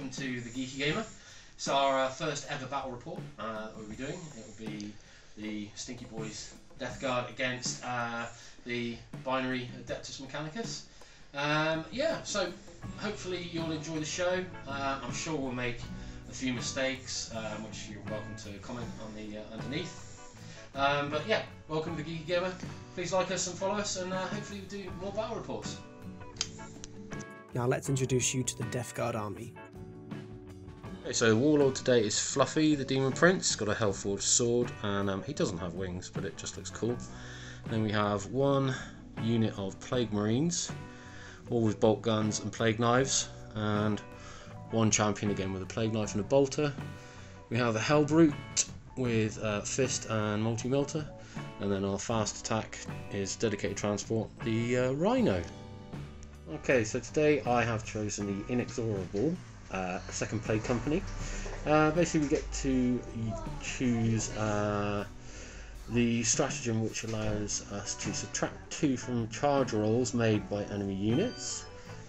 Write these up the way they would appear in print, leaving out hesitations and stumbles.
welcome to the Geeky Gamer. It's our first ever battle report that we'll be doing. It will be the Stinky Boys Death Guard against the Binary Adeptus Mechanicus. Yeah, so hopefully you'll enjoy the show. I'm sure we'll make a few mistakes, which you're welcome to comment on the underneath. But yeah, welcome to the Geeky Gamer. Please like us and follow us, and hopefully we'll do more battle reports. Now let's introduce you to the Death Guard army. Okay, so the Warlord today is Fluffy, the Demon Prince. He's got a Hellforged sword, and he doesn't have wings, but it just looks cool. Then we have one unit of Plague Marines, all with bolt guns and plague knives, and one champion again with a plague knife and a bolter. We have a Hellbrute with fist and multi-melter, and then our fast attack is dedicated transport, the Rhino. Okay, so today I have chosen the Inexorable Second Plague Company. Basically we get to choose the stratagem which allows us to subtract 2 from charge rolls made by enemy units.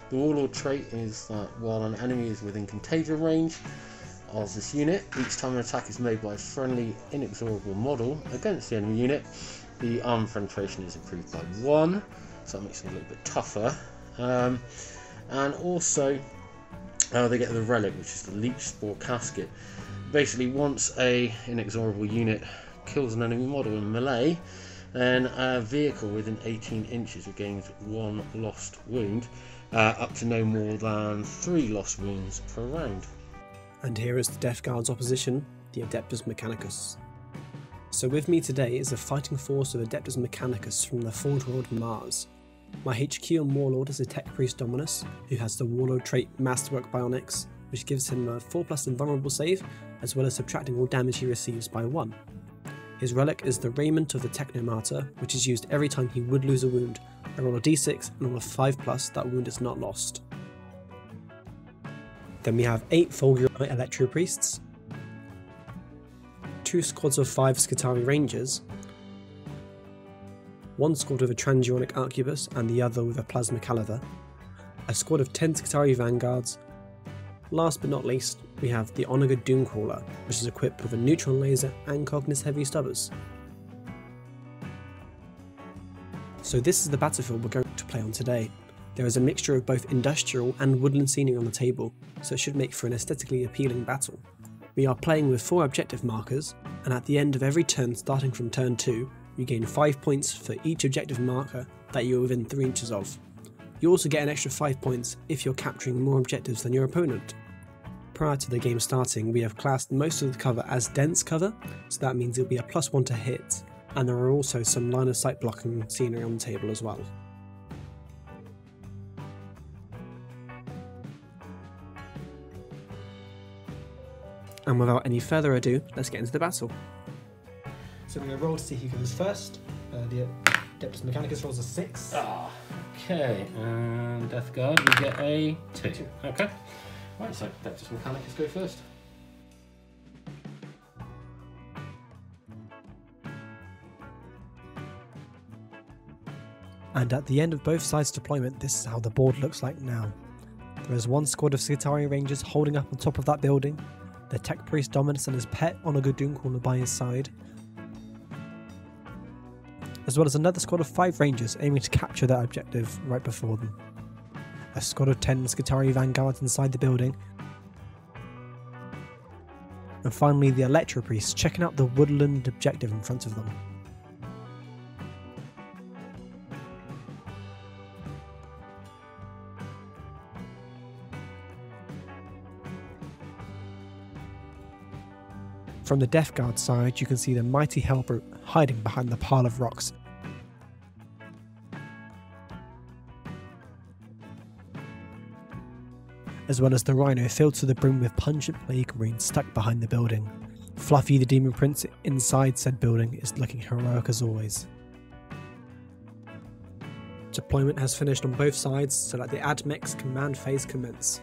The Warlord trait is that while an enemy is within contagion range of this unit, each time an attack is made by a friendly Inexorable model against the enemy unit, the armor penetration is improved by 1, so that makes it a little bit tougher. And also they get the relic, which is the Leech Spore Casket. Basically, once a Inexorable unit kills an enemy model in melee, then a vehicle within 18 inches regains 1 lost wound, up to no more than 3 lost wounds per round. And here is the Death Guard's opposition, the Adeptus Mechanicus. So with me today is a fighting force of Adeptus Mechanicus from the Forge World Mars. My HQ on Warlord is a Tech Priest Dominus, who has the Warlord trait Masterwork Bionics, which gives him a 4+ invulnerable save, as well as subtracting all damage he receives by 1. His relic is the Raiment of the Technomartyr, which is used every time he would lose a wound. I roll a d6 and on a 5+, that wound is not lost. Then we have 8 Fulgurite Electro Priests, 2 squads of 5 Skitarii Rangers, 1 squad with a Transuranic Arquebus and the other with a Plasma Caliver, a squad of 10 Skitarii Vanguards. Last but not least, we have the Onager Doomcrawler, which is equipped with a Neutron Laser and Cognis Heavy Stubbers. So this is the battlefield we're going to play on today. There is a mixture of both industrial and woodland scenery on the table, so it should make for an aesthetically appealing battle. We are playing with 4 objective markers, and at the end of every turn starting from turn 2, you gain 5 points for each objective marker that you are within 3 inches of. You also get an extra 5 points if you're capturing more objectives than your opponent. Prior to the game starting, we have classed most of the cover as dense cover, so that means it'll be a +1 to hit, and there are also some line of sight blocking scenery on the table as well. And without any further ado, let's get into the battle. So we're going to roll to see who goes first. The Adeptus Mechanicus rolls a 6. Okay, and Death Guard, you get a 2. Okay. Right, so Adeptus Mechanicus go first. And at the end of both sides' deployment, this is how the board looks like now. There is 1 squad of Skitarii Rangers holding up on top of that building, the Tech Priest Dominus and his pet Onager Doomcrawler by his side, as well as another squad of 5 Rangers aiming to capture that objective right before them. A squad of 10 Skitarii Vanguards inside the building, and finally the Electro Priests checking out the woodland objective in front of them. From the Death Guard side, you can see the mighty Hellbrute hiding behind the pile of rocks. As well as the Rhino filled to the brim with pungent plague marines stuck behind the building. Fluffy the Demon Prince inside said building is looking heroic as always. Deployment has finished on both sides, so let the AdMech's command phase commence.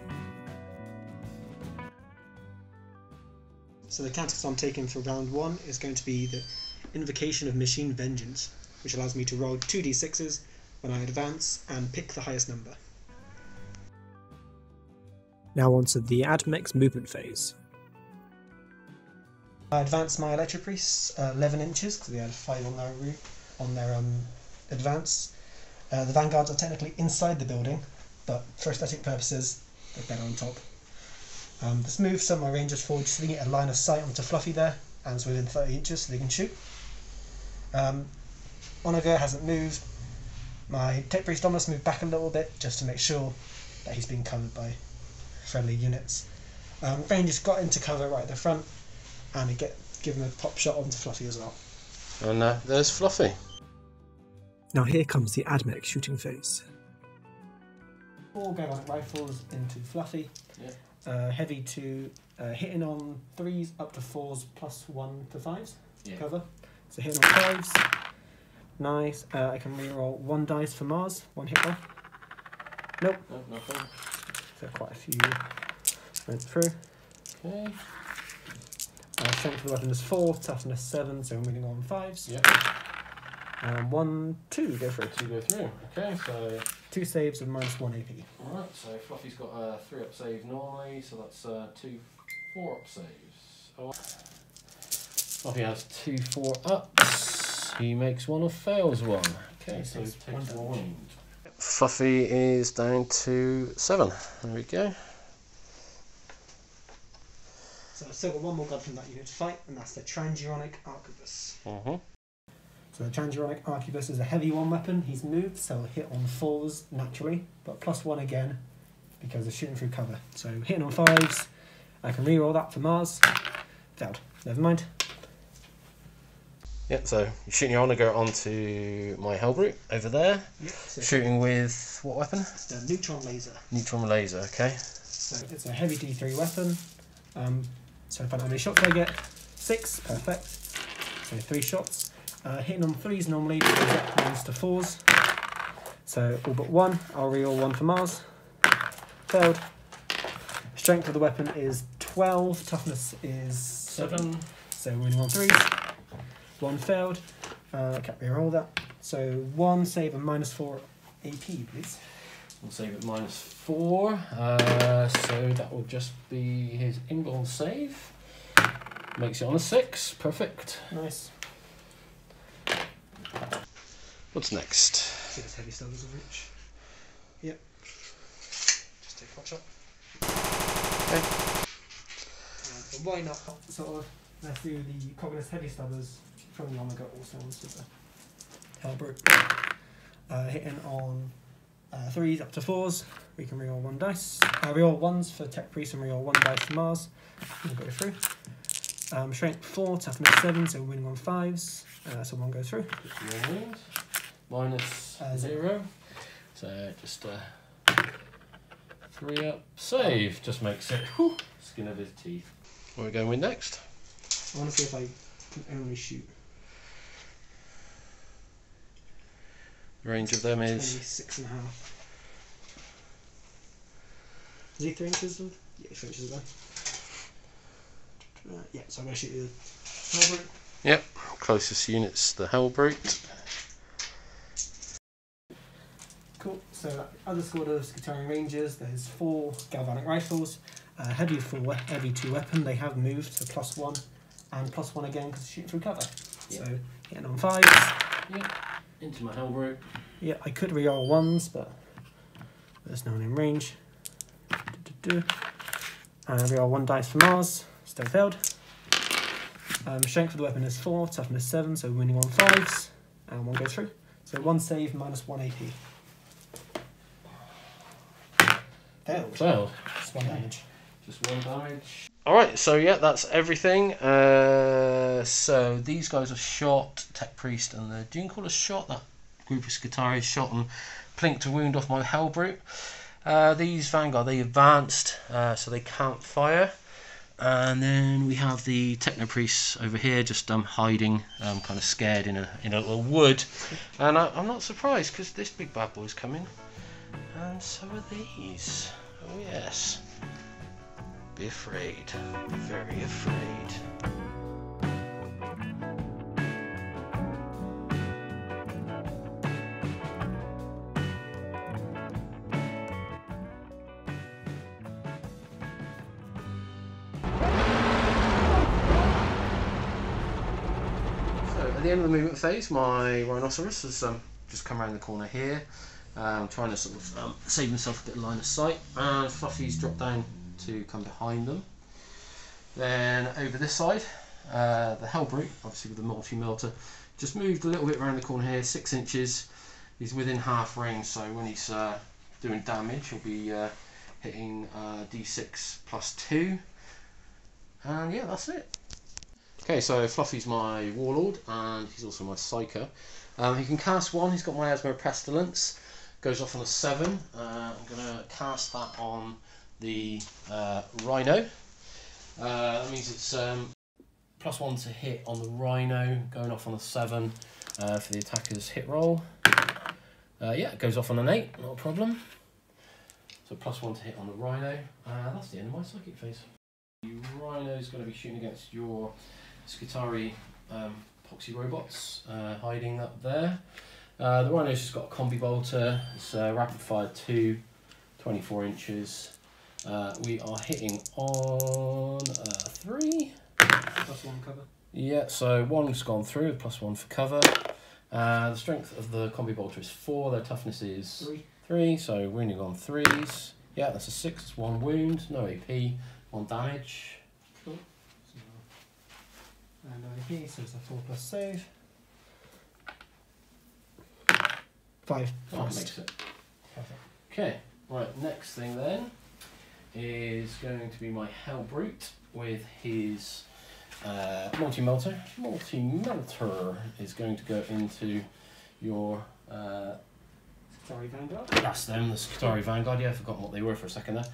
So the tactics I'm taking for round 1 is going to be the Invocation of Machine Vengeance, which allows me to roll 2d6s when I advance and pick the highest number. Now on to the AdMech's movement phase. I advanced my Electro Priests 11 inches because they had 5 on their advance. The Vanguards are technically inside the building, but for aesthetic purposes, they're better on top. This moves some of my Rangers forward so they can get a line of sight onto Fluffy there, and it's within 30 inches so they can shoot. Onager hasn't moved. My Tech Priest Dominus moved back a little bit just to make sure that he's being covered by friendly units. Rangers got into cover right at the front, and give him a pop shot onto Fluffy as well. And there's Fluffy. Now here comes the AdMech shooting phase. 4 galvanic rifles into Fluffy. Yeah. Heavy to hitting on 3s up to 4s plus 1 to 5s. Yeah. Cover. So hitting on 5s. Nice. I can reroll 1 dice for Mars. 1 hit roll. Nope. No, nothing. So quite a few went through. Okay. Strength of the weapon is 4, toughness 7, so I'm winning on 5s. Yeah. 1, 2 go through. 2 go through. Okay, so 2 saves with minus 1 AP. alright, so Fluffy's got 3 up saves normally, so that's 2 4 up saves. Oh. Fluffy has 2 4 ups. He makes 1 or fails 1. Okay, so he takes 1 wound. Fluffy is down to 7. There we go. So I've still got 1 more god from that unit to fight, and that's the Transuronic Arquebus. So the Transuronic Arquebus is a heavy 1 weapon. He's moved, so he'll hit on 4s naturally, but plus 1 again because of shooting through cover. So hitting on 5s, I can reroll that for Mars. Failed. Never mind. Yeah, so you're shooting your Onager onto my Hellbrute over there. Yep. So Shooting with what weapon? the Neutron Laser. Neutron laser, okay. So it's a heavy D3 weapon. So if I know how many shots I get, 6, perfect. So 3 shots. Hitting on 3s normally goes up moves to 4s. So all but 1. I'll reroll 1 for Mars. Failed. Strength of the weapon is 12. Toughness is 7. So winning on 3s. 1 failed. I can't reroll that. So 1 save and minus 4 AP, please. We'll save at minus 4. So that will just be his invuln save. Makes it on a 6. Perfect. Nice. What's next? See this heavy stuff as a reach. Yep. Just take a hot shot. Okay. But why not? Sort of, let's do the Cognis heavy stubbers from the Omega also onto the Hellbrute. Hitting on 3s up to 4s. We can reroll 1 dice. Reroll 1s for Tech Priest and reroll 1 dice for Mars. We'll go through. Strength 4, toughness 7, so winning on 5s. So 1 goes through. Minus 0. So just 3 up save. Just makes it skin of his teeth. What are we going with next? I want to see if I can only shoot. The range of them is 26.5. Is he 3 inches? Yeah, 3 inches away. Yeah, so I'm going to shoot the Hellbrute. Yep, closest unit's the Hellbrute. Cool, so the other squad of Skitarii Rangers, there's 4 galvanic rifles, heavy 2 weapon, they have moved to plus 1 and plus 1 again because shooting through cover. Yep. So hitting on 5s. Yep, into my Hellbrute. Yeah, I could reroll 1s, but there's no one in range. Reroll 1 dice for Mars, still failed. Strength of the weapon is 4, toughness 7, so winning on 5s, and 1 goes through. So 1 save, minus 1 AP. Failed. Failed. Just 1 damage. Just 1 damage. Alright, so yeah, that's everything. So these guys are shot, Tech Priest and the Dune Caller shot, that group of Skitarii shot and plinked a wound off my Hellbrute. These Vanguard, they advanced, so they can't fire. And then we have the Techno Priests over here, just hiding, kind of scared in a little wood. And I'm not surprised because this big bad boy's coming, and so are these. Oh yes, be afraid, very afraid. At the end of the movement phase, my rhinoceros has just come around the corner here, trying to sort of save himself a bit of line of sight, and Fluffy's dropped down to come behind them. Then over this side, the Hellbrute, obviously with the multi-melter, just moved a little bit around the corner here, 6 inches. He's within half range, so when he's doing damage, he'll be hitting D6 plus 2. And yeah, that's it. Okay, so Fluffy's my Warlord, and he's also my Psyker. He can cast 1, he's got Miasma Pestilence, goes off on a 7. I'm going to cast that on the Rhino. That means it's +1 to hit on the Rhino, going off on a 7 for the attacker's hit roll. Yeah, it goes off on an 8, not a problem. So +1 to hit on the Rhino. That's the end of my Psychic phase. The Rhino's going to be shooting against your Skitarii Poxy robots, hiding up there. The Rhino's just got a combi bolter. It's rapid fire 2, 24 inches. We are hitting on 3. +1 cover. Yeah, so 1's gone through, +1 for cover. The strength of the combi bolter is 4, their toughness is 3, so wounding on 3s. Yeah, that's a 6, it's 1 wound, no AP, 1 damage. Cool. And AP, so it's a 4+ save. 5. Oh, makes it. Perfect. Okay, right, next thing then is going to be my Hellbrute with his multi-melter. Multi-melter is going to go into your Skitarii Vanguard. that's them, the Skitarii Vanguard. Yeah, I've forgotten what they were for a second there.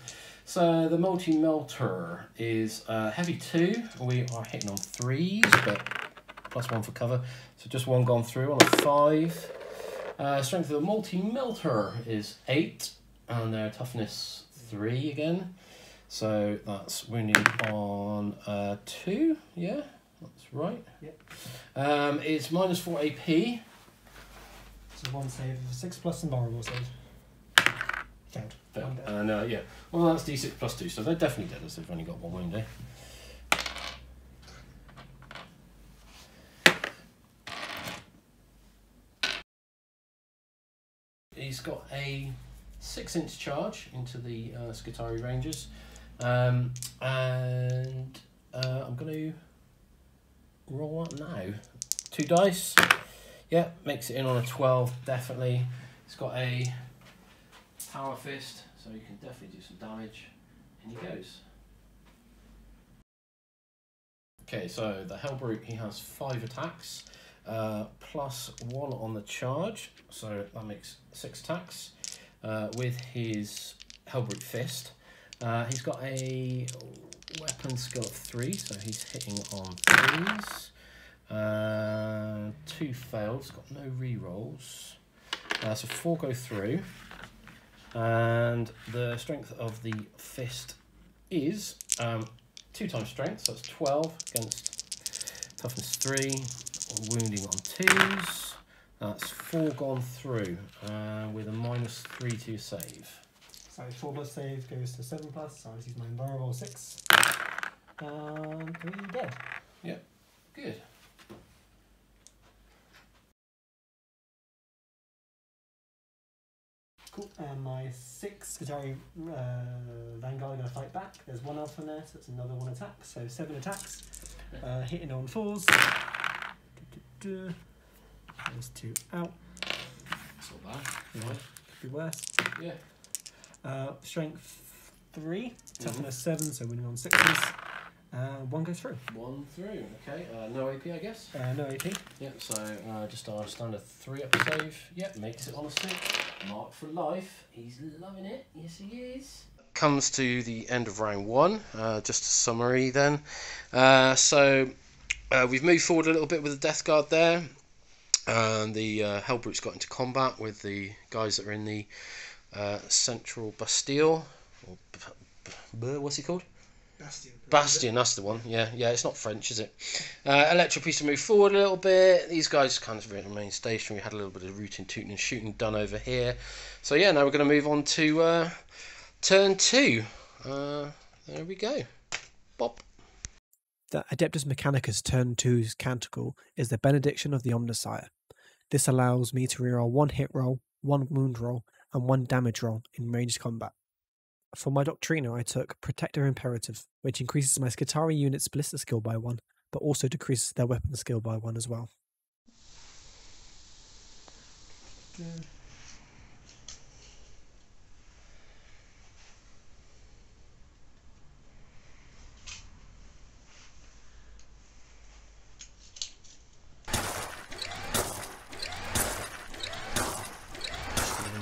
So the multi-melter is heavy 2. We are hitting on 3s, but +1 for cover. So just 1 gone through on a 5. Strength of the multi-melter is 8, and their toughness 3 again. So that's wounding on 2. Yeah, that's right. Yep. It's -4 AP. So 1 save, 6+ and vulnerable save. Failed. And yeah, well that's D6 plus 2, so they're definitely dead as they've only got 1 wound, eh? He's got a 6-inch charge into the Skitarii Rangers, and I'm going to roll up now. 2 dice. Yeah, makes it in on a 12, definitely. It's got a Power Fist, so you can definitely do some damage. In he goes. Okay, so the Hellbrute, he has 5 attacks, +1 on the charge, so that makes 6 attacks. With his Hellbrute Fist, he's got a weapon skill of 3, so he's hitting on 3s. 2 failed, it's got no rerolls. So 4 go through. And the strength of the fist is 2 times strength, so it's 12 against toughness 3, wounding on 2s. That's 4 gone through with a -3 to your save. So 4+ save goes to 7+, so I'll use my invulnerable 6. And 3 dead. Yep, good. Cool. And my 6 Skitarii Vanguard are going to fight back. There's 1 elf in there, so it's another 1 attack. So 7 attacks. Hitting on 4s. There's 2 out. That's not bad. Yeah. Right. Could be worse. Yeah. Strength 3. Toughness 7, so winning on 6s. 1 goes through. 1 through, okay. No AP, I guess? No AP. Yep, so just our standard 3-up save. Yep, makes it on a 6. Mark for life. He's loving it. Yes, he is. Comes to the end of round 1. Just a summary then. So we've moved forward a little bit with the Death Guard there. And the Hellbrute's got into combat with the guys that are in the Central Bastille. Or what's he called? Bastion, that's the one. Yeah, it's not French, is it? Electropiece to move forward a little bit. These guys kind of remain stationary. We had a little bit of rooting, tooting and shooting done over here. So yeah, now we're going to move on to turn 2. There we go. Bop. The Adeptus Mechanicus turn 2's Canticle is the Benediction of the Omnissiah. This allows me to reroll 1 hit roll, 1 wound roll, and 1 damage roll in ranged combat. For my Doctrina, I took Protector Imperative, which increases my Skitarii unit's Ballista skill by 1, but also decreases their weapon skill by 1 as well.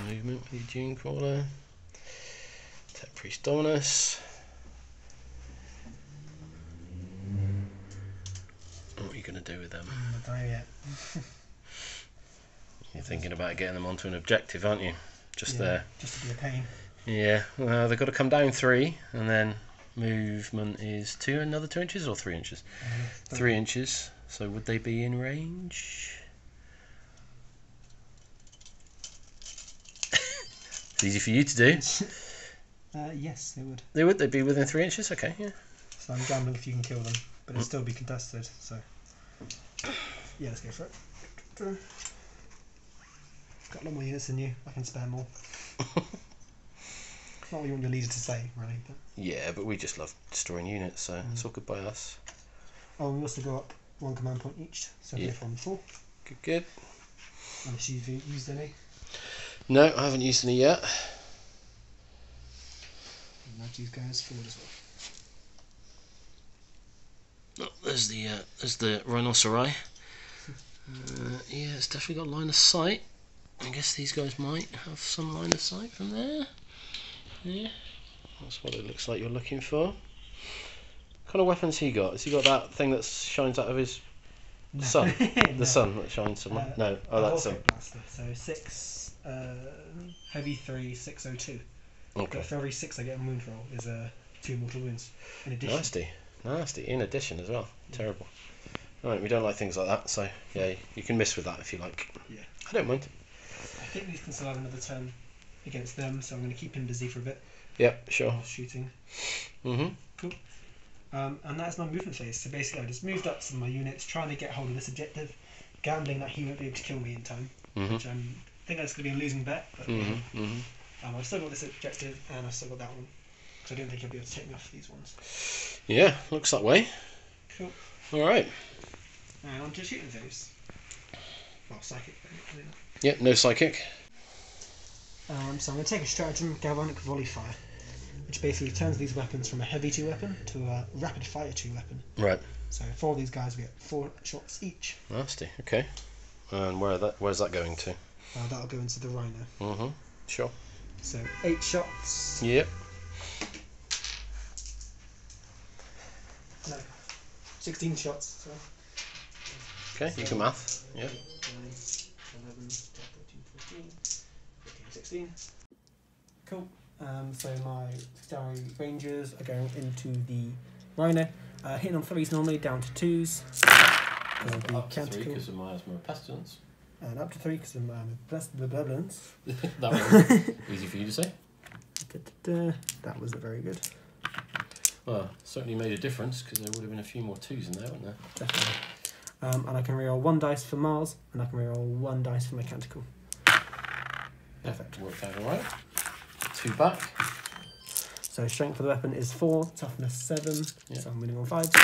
Movement with your Dune Crawler. Tech Priest Dominus. What are you going to do with them? I don't know yet. You're thinking about getting them onto an objective, aren't you? Just there. Just to be a pain. Yeah, well, they've got to come down 3, and then movement is another 2 inches or 3 inches? 3 inches. So would they be in range? It's easy for you to do. Yes, they would. They would. They'd be within 3 inches. Okay, yeah. So I'm gambling if you can kill them, but it'll still be contested. So yeah, let's go for it. Got a lot more units than you. I can spare more. Not what you want your leader to say, really. But... Yeah, but we just love destroying units, so it's all good by us. Oh, we also go up 1 command point each, so Yeah. we're from 4. Good, good. Unless you've used any. No, I haven't used any yet. Nudge these guys forward as well. Oh, there's the Rhinocerai. Yeah, it's definitely got line of sight. I guess these guys might have some line of sight from there. Yeah, that's what it looks like you're looking for. What kind of weapons he got? Has he got that thing that shines out of his sun? No. The sun that shines somewhere? No, oh, that's a him. blaster. So 6, heavy 3, 602. Okay. But for every 6 I get a wound roll is 2 mortal wounds in addition. Nasty. In addition as well. Terrible. Right, we don't like things like that, so yeah, you can miss with that if you like. Yeah. I don't mind. I think these can still have another turn against them, so I'm going to keep him busy for a bit. Yep, sure. While shooting. Mhm. Cool. And that's my movement phase. So basically, I just moved up some of my units, trying to get hold of this objective, gambling that he won't be able to kill me in time. Which I think that's going to be a losing bet. But I've still got this objective, and I've still got that one. Because I don't think he'll be able to take me off these ones. Yeah, looks that way. Cool. All right. And on to shooting phase. Well, psychic. Yep, no psychic. So I'm going to take a stratagem, Galvanic Volley Fire, which basically turns these weapons from a heavy 2 weapon to a rapid fire 2 weapon. Right. So for these guys, we get 4 shots each. Nasty. Okay. And where's that going to? That'll go into the Rhino. Sure. So 8 shots. Yep. No, 16 shots. So. Okay, you can math. Yeah. 9, 11, 12, 13, 14, 15, 16. Cool. So my Skitarii Rangers are going into the Rhino. Hitting on 3s normally, down to 2s. Up to 3 because of Miasma of Pestilence. And up to 3 because of the Benevolence. That was easy for you to say. That wasn't very good. Well, certainly made a difference because there would have been a few more 2s in there, wouldn't there? Definitely. And I can reroll 1 dice for Mars, and I can reroll 1 dice for my Canticle. Perfect. Worked out alright. 2 back. So strength for the weapon is 4, toughness 7, Yeah. so I'm winning on 5s.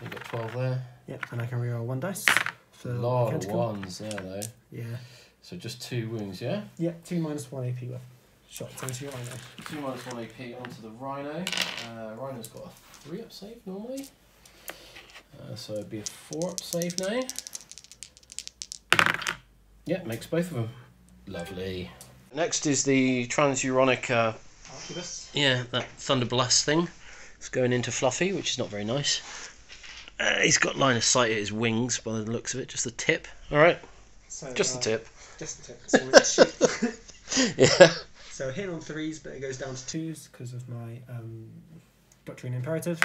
You got 12 there. Yep, and I can reroll 1 dice for A my lot of Canticle. 1s there though. Yeah. So just 2 wounds, yeah? Yep, 2 minus 1 AP weapon. Shots into your Rhino. 2 minus 1 AP onto the Rhino. Rhino's got a 3 up save normally. So it'd be a 4 up save now. Yeah, makes both of them. Lovely. Next is the Transuronic. Arquebus. Yeah, that Thunder Blast thing. It's going into Fluffy, which is not very nice. He's got line of sight at his wings by the looks of it, just the tip. Alright, So, just the tip. Just the tip. So, we'll just shoot. Yeah. So hitting on 3s, but it goes down to 2s because of my Doctrine Imperative.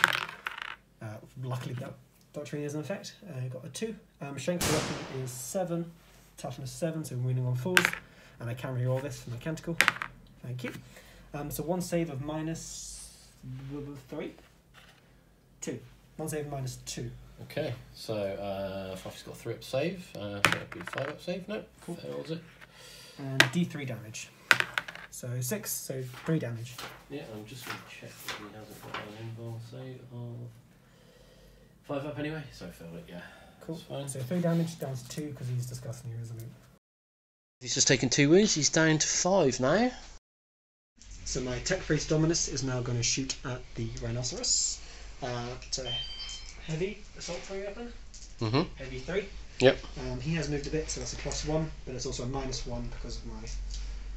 Luckily that Doctrine is in effect. Got a 2. Strength of the weapon is 7, toughness 7, so I'm winning on 4s. And I can reroll this for my Canticle. Thank you. So 1 save of minus 3? 2. One save minus 2. Okay, so Fluffy's got 3 up save. So it'd be 5 up save. No, cool. Fails it. And D3 damage. So 6, so 3 damage. Yeah, I'm just going to check if he hasn't got an invuln save of 5 up anyway, so I failed it, yeah. Cool. That's fine. So 3 damage down to 2 because he's disgustingly resolute. He's just taken 2 wounds, he's down to 5 now. So my Tech Priest Dominus is now going to shoot at the Rhinoceros. It's a heavy assault 3 weapon. Mm-hmm. Heavy 3. Yep. He has moved a bit, so that's a +1, but it's also a -1 because of my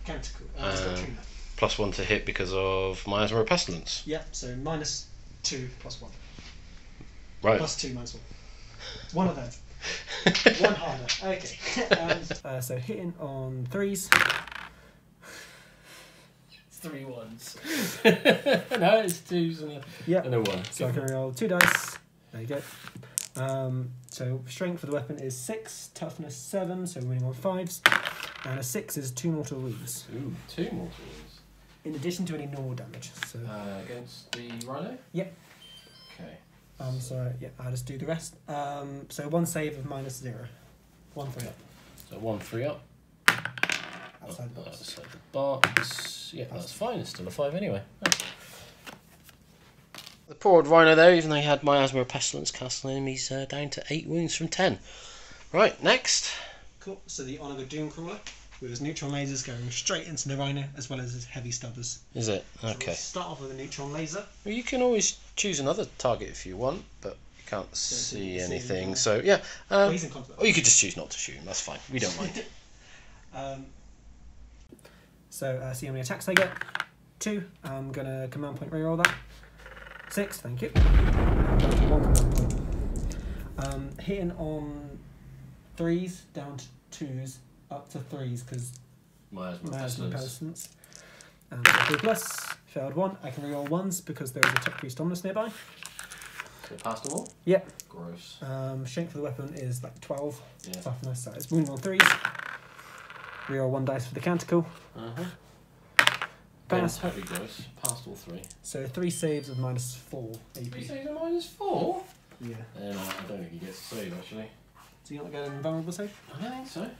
Canticle. +1 to hit because of Miasma of Pestilence. Yeah, so -2 +1. Right. +2 -1. One of them. One harder. Okay. So hitting on 3s. 3 ones. No, it's 2s and a 1. So I can roll 2 dice. There you go. So strength for the weapon is 6, toughness 7, so winning on 5s, and a 6 is 2 mortal wounds. Ooh, 2 mortal wounds. In addition to any normal damage. So against the Rhino? Yep. Okay. So yeah, I'll just do the rest. So 1 save of -0. 1 3 up. So 1 3 up. Outside the box. Outside the box. Yeah, that's fine. It's still a 5 anyway. Oh. The poor old Rhino there, even though he had Miasma of Pestilence cast on him, he's down to 8 wounds from 10. Right, next. Cool. So the Onaga Doomcrawler with his neutron lasers going straight into the Rhino as well as his heavy stubbers. Is it? So Okay. we'll start off with a neutron laser. Well, you can always choose another target if you want, but you can't see anything. anything. So yeah. Well, he's in combat. Or you could just choose not to shoot him. That's fine. We don't mind. So see how many attacks I get. 2. I'm gonna command point reroll that. 6, thank you. Down to 1 command point. Hitting on 3s, down to 2s, up to 3s because Miasma of Miasma Pestilence. Pestilence. And 3 plus, failed 1. I can reroll 1s because there is a Tech Priest Dominus nearby. So past them all? Yep. Gross. Strength for the weapon is like 12. Yeah. Toughness, so it's wounded on 3s. Reroll 1 dice for the Canticle. Uh-huh. Pass. Totally gross. Past all 3. So 3 saves of -4 AP. 3 saves of -4? Yeah. I don't think he gets a save actually. So you want to get an invulnerable save? I don't think so.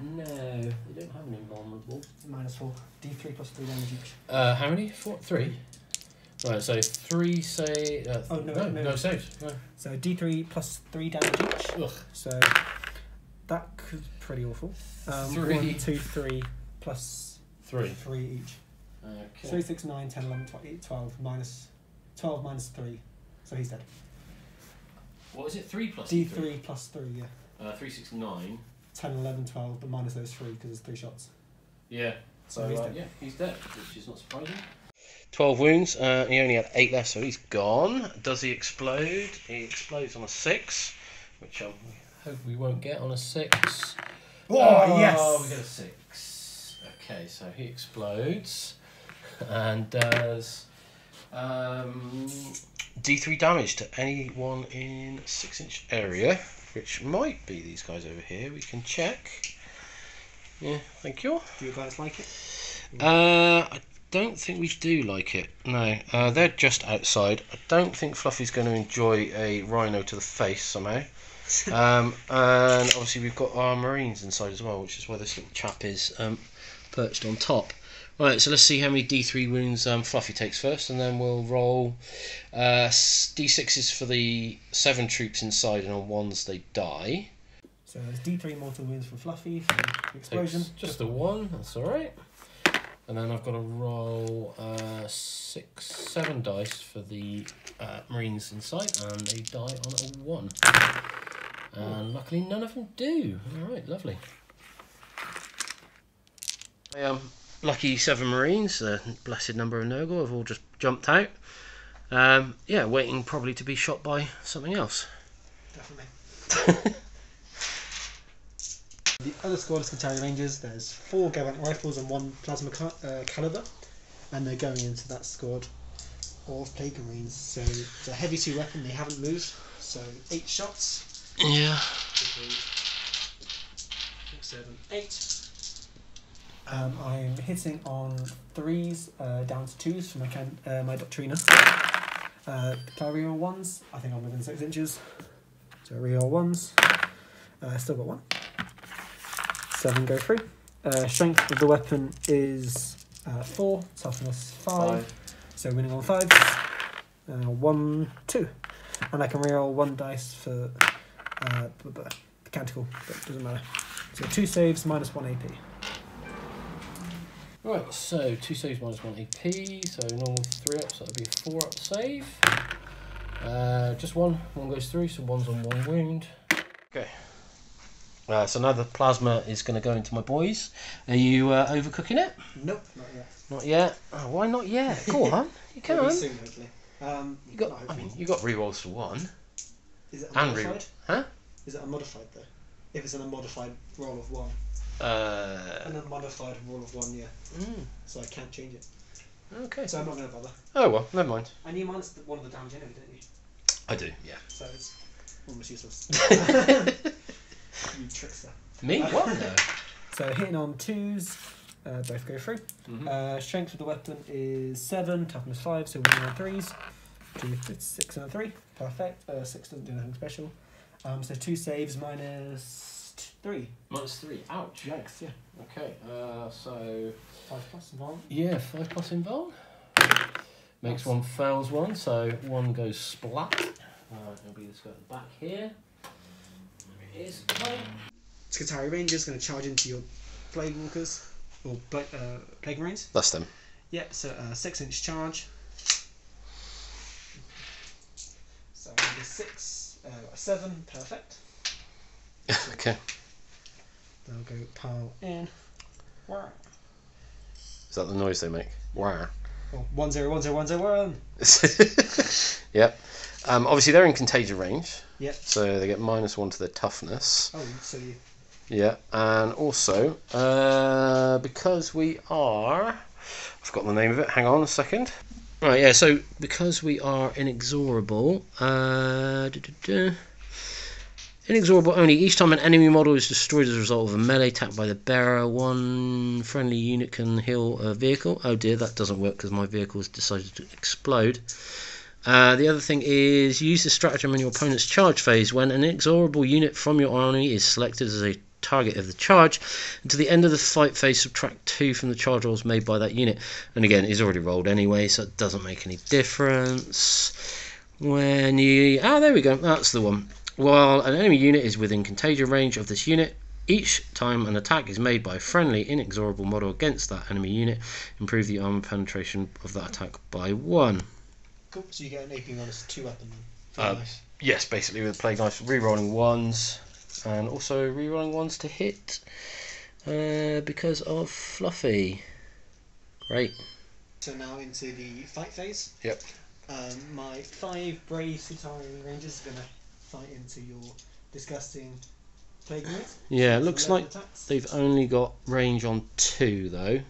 No, they don't have an invulnerable. -4. D3 plus 3 damage each. How many? 4? 3? Right, so 3 say... no saves. No. So D3 plus 3 damage each. Ugh. So that could be pretty awful. 3. 1, 2, 3 plus 3. 3 each. Okay. 3, 6, 9, 10, 11, 12 minus 12 minus 3. So he's dead. What was it? 3 plus D3 plus 3, yeah. 3, 6, 9. 10, 11, 12, but minus those 3 because it's 3 shots. Yeah. So he's dead. Yeah, he's dead, which is not surprising. 12 wounds. He only had 8 left, so he's gone. Does he explode? He explodes on a 6, which I hope we won't get on a 6. Oh, yes! We get a 6. Okay, so he explodes and does D3 damage to anyone in a 6-inch area, which might be these guys over here. We can check. Yeah, thank you. Do you guys like it? I don't think we do like it. No, they're just outside. I don't think Fluffy's going to enjoy a rhino to the face somehow. And obviously we've got our marines inside as well, which is where this little chap is perched on top. Right, so let's see how many D3 wounds Fluffy takes first, and then we'll roll D6s for the 7 troops inside, and on 1s they die. So there's D3 mortal wounds from Fluffy for the explosion. Takes just a 1, that's alright. And then I've got to roll 6, 7 dice for the marines inside, and they die on a 1. And luckily none of them do. Alright, lovely. Lucky 7 marines, the blessed number of Nurgle, have all just jumped out. Yeah, waiting probably to be shot by something else. Definitely. The other squad is Skitarii Rangers. There's 4 Gavant rifles and 1 plasma caliber, and they're going into that squad of Plague Marines. So it's a heavy 2 weapon. They haven't moved, so 8 shots. Yeah. 7, 8. I'm hitting on 3s down to 2s for my Doctrina. Can I reroll ones? I think I'm within 6 inches. So reroll ones. Still got 1. 7 go through. Strength of the weapon is 4, toughness 5. So winning on 5s. 1, 2. And I can reroll 1 dice for canticle, but it doesn't matter. So 2 saves, minus 1 AP. Right, so 2 saves minus 1 AP, so normal 3 up, so that'll be a 4 up save. Just 1 goes through, so 1's on 1 wound. Okay. So now the plasma is going to go into my boys. Are you overcooking it? Nope, not yet. Not yet? Oh, why not yet? Go on, you can. Maybe soon, hopefully. You got, I mean, you got rerolls for 1. Is it and modified? Huh? Is it unmodified though? If it's an unmodified roll of 1. An unmodified roll of 1, yeah. So I can't change it. Okay. So I'm not going to bother. Oh well, never mind. And you minus one of the damage anyway, don't you? I do, yeah. So it's almost useless. You trickster. Me? What? No. So hitting on 2s, both go through. Strength of the weapon is 7, toughness 5, so winning on 3s. 2, 6 and a 3. Perfect. 6 doesn't do anything special. So 2 saves minus 3. Minus 3. Ouch. Yikes, yeah. Okay. So 5 plus involved. yeah, 5 plus involved. Makes 1 fails 1, so 1 goes splat. It'll be this guy at the back here. There it is. Skitarii Ranger's going to charge into your Plague Walkers, or Plague Marines. That's them. Yep, so 6-inch charge. So I need a 6, 7, perfect. Okay. They'll go pile in. Wow. Is that the noise they make? Wow. Oh, 1 0 1 0 1 0 1. Yep. Obviously they're in contagion range. Yep. So they get -1 to their toughness. Oh, so you. Yeah, and also because we are, I've forgotten the name of it. Hang on a second. Right, yeah. So because we are inexorable, inexorable only. Each time an enemy model is destroyed as a result of a melee attack by the bearer, 1 friendly unit can heal a vehicle. Oh dear, that doesn't work because my vehicle has decided to explode. The other thing is use the stratagem in your opponent's charge phase. When an inexorable unit from your army is selected as a target of the charge, until the end of the fight phase, subtract 2 from the charge rolls made by that unit. And again, it's already rolled anyway, so it doesn't make any difference. When you... Ah, there we go. That's the one. While an enemy unit is within contagion range of this unit, each time an attack is made by a friendly inexorable model against that enemy unit, improve the armor penetration of that attack by 1. Cool. So you get an AP -2 weapon. Nice. Yes, basically with Plague Knife, re-rolling 1s, and also re-rolling 1s to hit because of Fluffy. Great. So now into the fight phase. Yep. My 5 brave Skitarii Rangers are going to fight into your disgusting Plague Marines. Yeah, it looks like attacks. they've only got range on 2 though.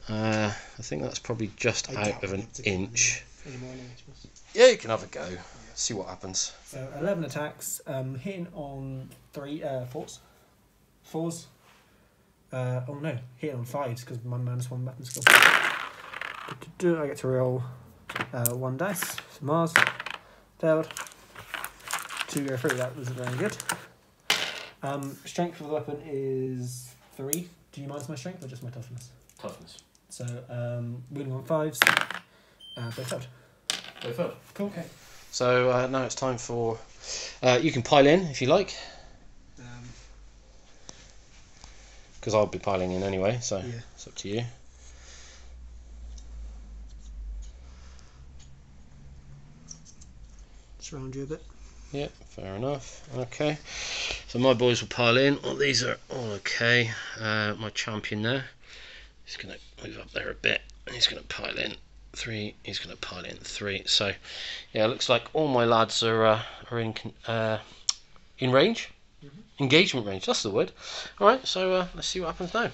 I think that's probably just out of an inch. Any more damage? Yeah, you can have a go. See what happens. So 11 attacks, hitting on 3 4s. 4s. Oh no, hitting on 5s because my -1 weapon skill. I get to roll 1 dice. So Mars failed. 2 go through. That was very good. Strength for the weapon is 3. Do you minus my strength or just my toughness? Toughness. So winning on 5s. Both failed. Both failed. Cool. Okay. So now it's time for. You can pile in if you like, because I'll be piling in anyway. So yeah. It's up to you. Surround you a bit. Yep, fair enough. Okay, so my boys will pile in. Well, these are all okay. My champion there, he's going to move up there a bit, and he's going to pile in 3. He's going to pile in 3. So, yeah, it looks like all my lads are in range, engagement range. That's the word. All right, so let's see what happens now.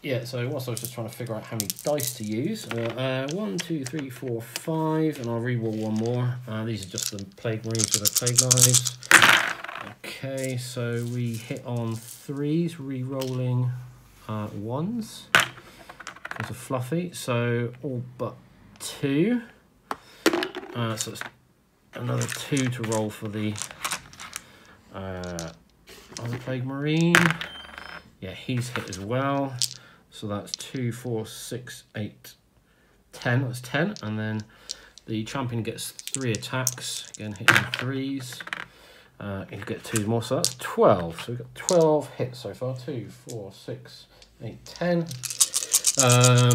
Yeah, so whilst I was just trying to figure out how many dice to use, 1, 2, 3, 4, 5, and I'll re-roll 1 more. These are just the Plague Marines with their Plague Knives. Okay, so we hit on 3s, re-rolling 1s because of Fluffy. So all but 2. So it's another 2 to roll for the other Plague Marine. Yeah, he's hit as well. So that's 2, 4, 6, 8, 10. That's 10. And then the champion gets 3 attacks. Again, hitting 3s. You get 2 more, so that's 12. So we've got 12 hits so far. 2, 4, 6, 8, 10.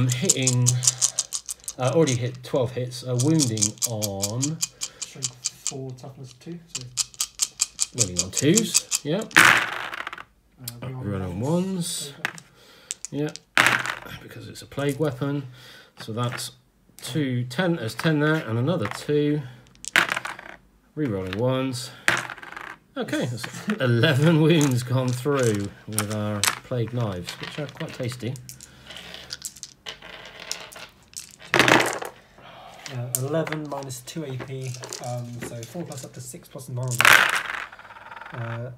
Hitting, already hit 12 hits. Wounding on. Strength 4, toughness 2. So Wounding on 2s. Yeah. Rerolling 1s. Yeah. Because it's a plague weapon. So that's 2, 10. There's 10 there, and another 2. Rerolling 1s. Okay, that's 11 wounds gone through with our plague knives, which are quite tasty. 11 minus 2 AP, so 4 plus up to 6 plus environment.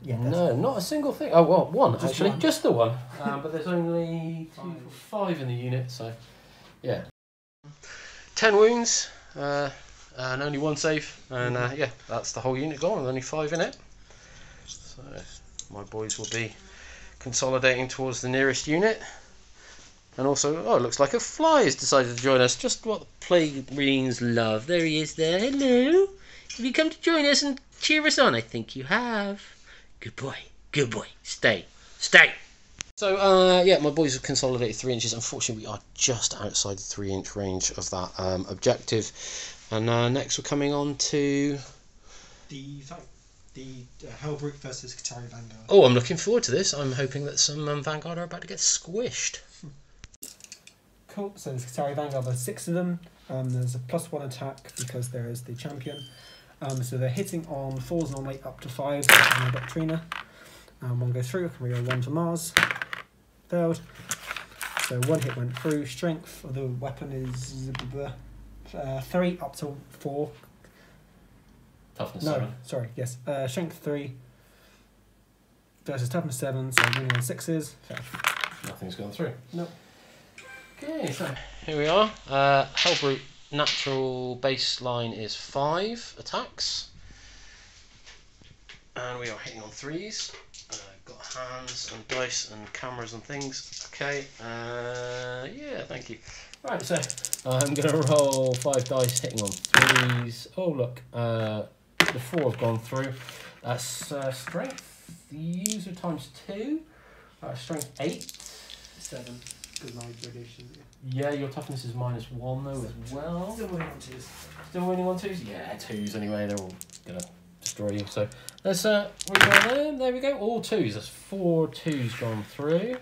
Yeah, No, not a single thing. Oh, well, one Just actually, one. just the one. But there's only 5 in the unit, so yeah. 10 wounds, and only 1 save, and yeah, that's the whole unit gone, with only 5 in it. So my boys will be consolidating towards the nearest unit. And also, oh, it looks like a fly has decided to join us. Just what the Plague Marines love. There he is there. Hello. Have you come to join us and cheer us on? I think you have. Good boy. Good boy. Stay. Stay. So, yeah, my boys have consolidated 3 inches. Unfortunately, we are just outside the 3-inch range of that objective. And next we're coming on to the Hellbrute versus Qatari Vanguard. Oh, I'm looking forward to this. I'm hoping that some Vanguard are about to get squished. Cool, so there's Qatari Vanguard, there's 6 of them. There's a +1 attack because there is the champion. So they're hitting on 4s normally up to 5 on the Doctrina. 1 goes through, I can reroll 1 to Mars. Failed. So 1 hit went through. Strength of the weapon is 3 up to 4. Toughness No, 7. sorry, yes. Strength 3 versus toughness 7, so winning on 6s. Fair. Nothing's gone through. Nope. Okay, so here we are. Hellbrute natural baseline is 5 attacks. And we are hitting on 3s. Got hands and dice and cameras and things. Okay, yeah, thank you. Right, so I'm going to roll 5 dice hitting on 3s. Oh, look, the 4 have gone through. That's strength, the user times 2. Strength 8. 7. Good knowledge radiation. Yeah, your toughness is -1 though as well. Still winning on 2s. Still winning on 2s? Yeah, 2s anyway, they're all going to destroy you. So let's reroll them. There we go, all 2s. That's 4 2s gone through.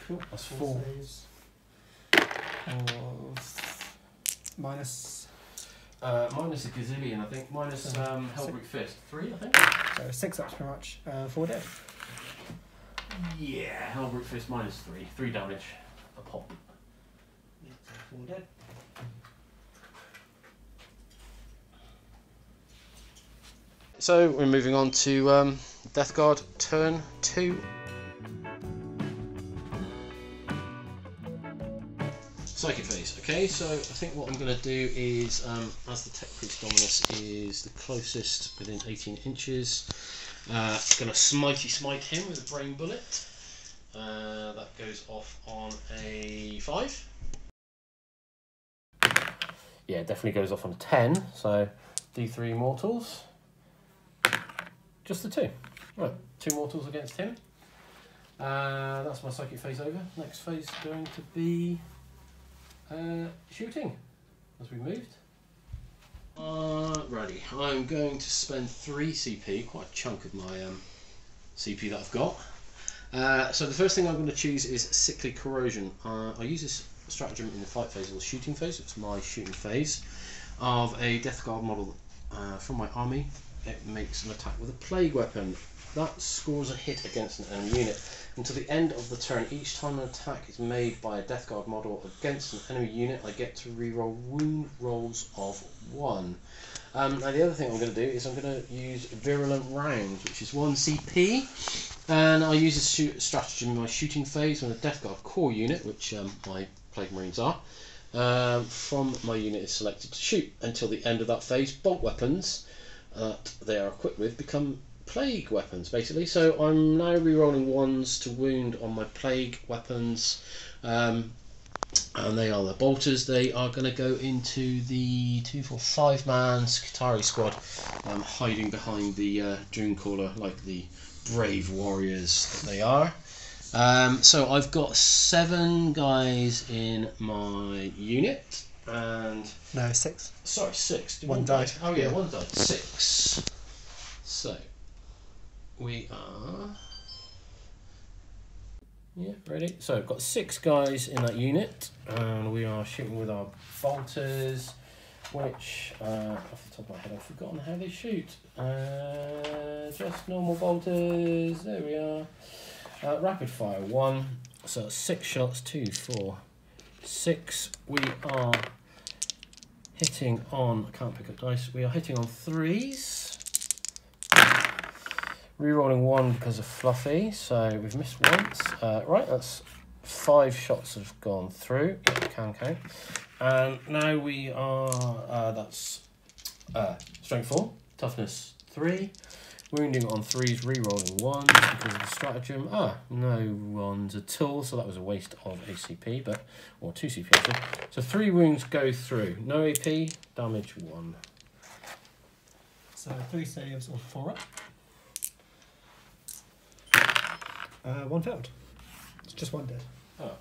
Cool. That's 4. Minus. Minus a gazillion, I think. Minus Hellbrute Fist. 3, I think. So 6 ups pretty much. 4 dead. Yeah, Hellbrute Fist -3. 3 damage a pop. Yeah, 4 dead. So we're moving on to Death Guard turn 2. Psychic phase. Okay, so I think what I'm going to do is, as the Tech Priest Dominus is the closest within 18 inches, going to smite him with a brain bullet. That goes off on a 5. Yeah, definitely goes off on a 10. So D3 mortals. Just the 2. Right, 2 mortals against him. That's my psychic phase over. Next phase is going to be shooting as we moved. Righty, I'm going to spend 3 CP, quite a chunk of my CP that I've got. So the first thing I'm going to choose is Sickly Corrosion. I use this stratagem in the fight phase or the shooting phase. It's my shooting phase of a Death Guard model from my army. It makes an attack with a plague weapon. That scores a hit against an enemy unit. Until the end of the turn, each time an attack is made by a Death Guard model against an enemy unit, I get to reroll wound rolls of 1. Now the other thing I'm going to do is I'm going to use Virulent Round, which is 1 CP. And I use this stratagem in my shooting phase when a Death Guard core unit, which my Plague Marines are, from my unit is selected to shoot. Until the end of that phase, bolt weapons that they are equipped with become plague weapons, basically. So I'm now re-rolling 1s to wound on my plague weapons, and they are the bolters. They are going to go into the 2, 4, 5-man Skitarii squad, hiding behind the Dreamcaller like the brave warriors that they are. So I've got 7 guys in my unit, and No, 6. sorry, 6. One died. Oh yeah, 1 died. 6. So we are, yeah, ready. So I've got 6 guys in that unit, and we are shooting with our bolters, which off the top of my head I've forgotten how they shoot. Just normal bolters. There we are. Rapid fire 1. So 6 shots. 2, 4, 6. We are hitting on. I can't pick up dice. We are hitting on 3s. Rerolling 1 because of Fluffy, so we've missed once. Right, that's 5 shots have gone through. Yeah, can count. And now we are, that's strength 4, toughness 3, wounding on 3s, rerolling 1s because of the stratagem. No 1s at all, so that was a waste of a CP, but, or 2 CP actually. So 3 wounds go through, no AP, damage 1. So 3 saves or 4 up. 1 failed. It's just 1 dead. Oh.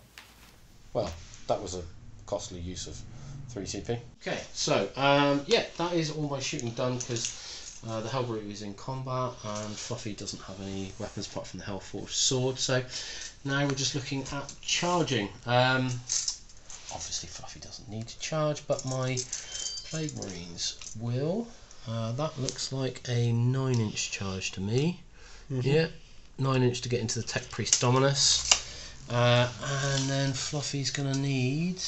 Well, that was a costly use of 3 CP. Okay, so yeah, that is all my shooting done because the Hellbrute is in combat and Fluffy doesn't have any weapons apart from the Hellforged sword. So now we're just looking at charging. Obviously Fluffy doesn't need to charge, but my Plague Marines will. That looks like a 9-inch charge to me. Yeah. 9-inch to get into the Tech Priest Dominus, and then Fluffy's gonna need.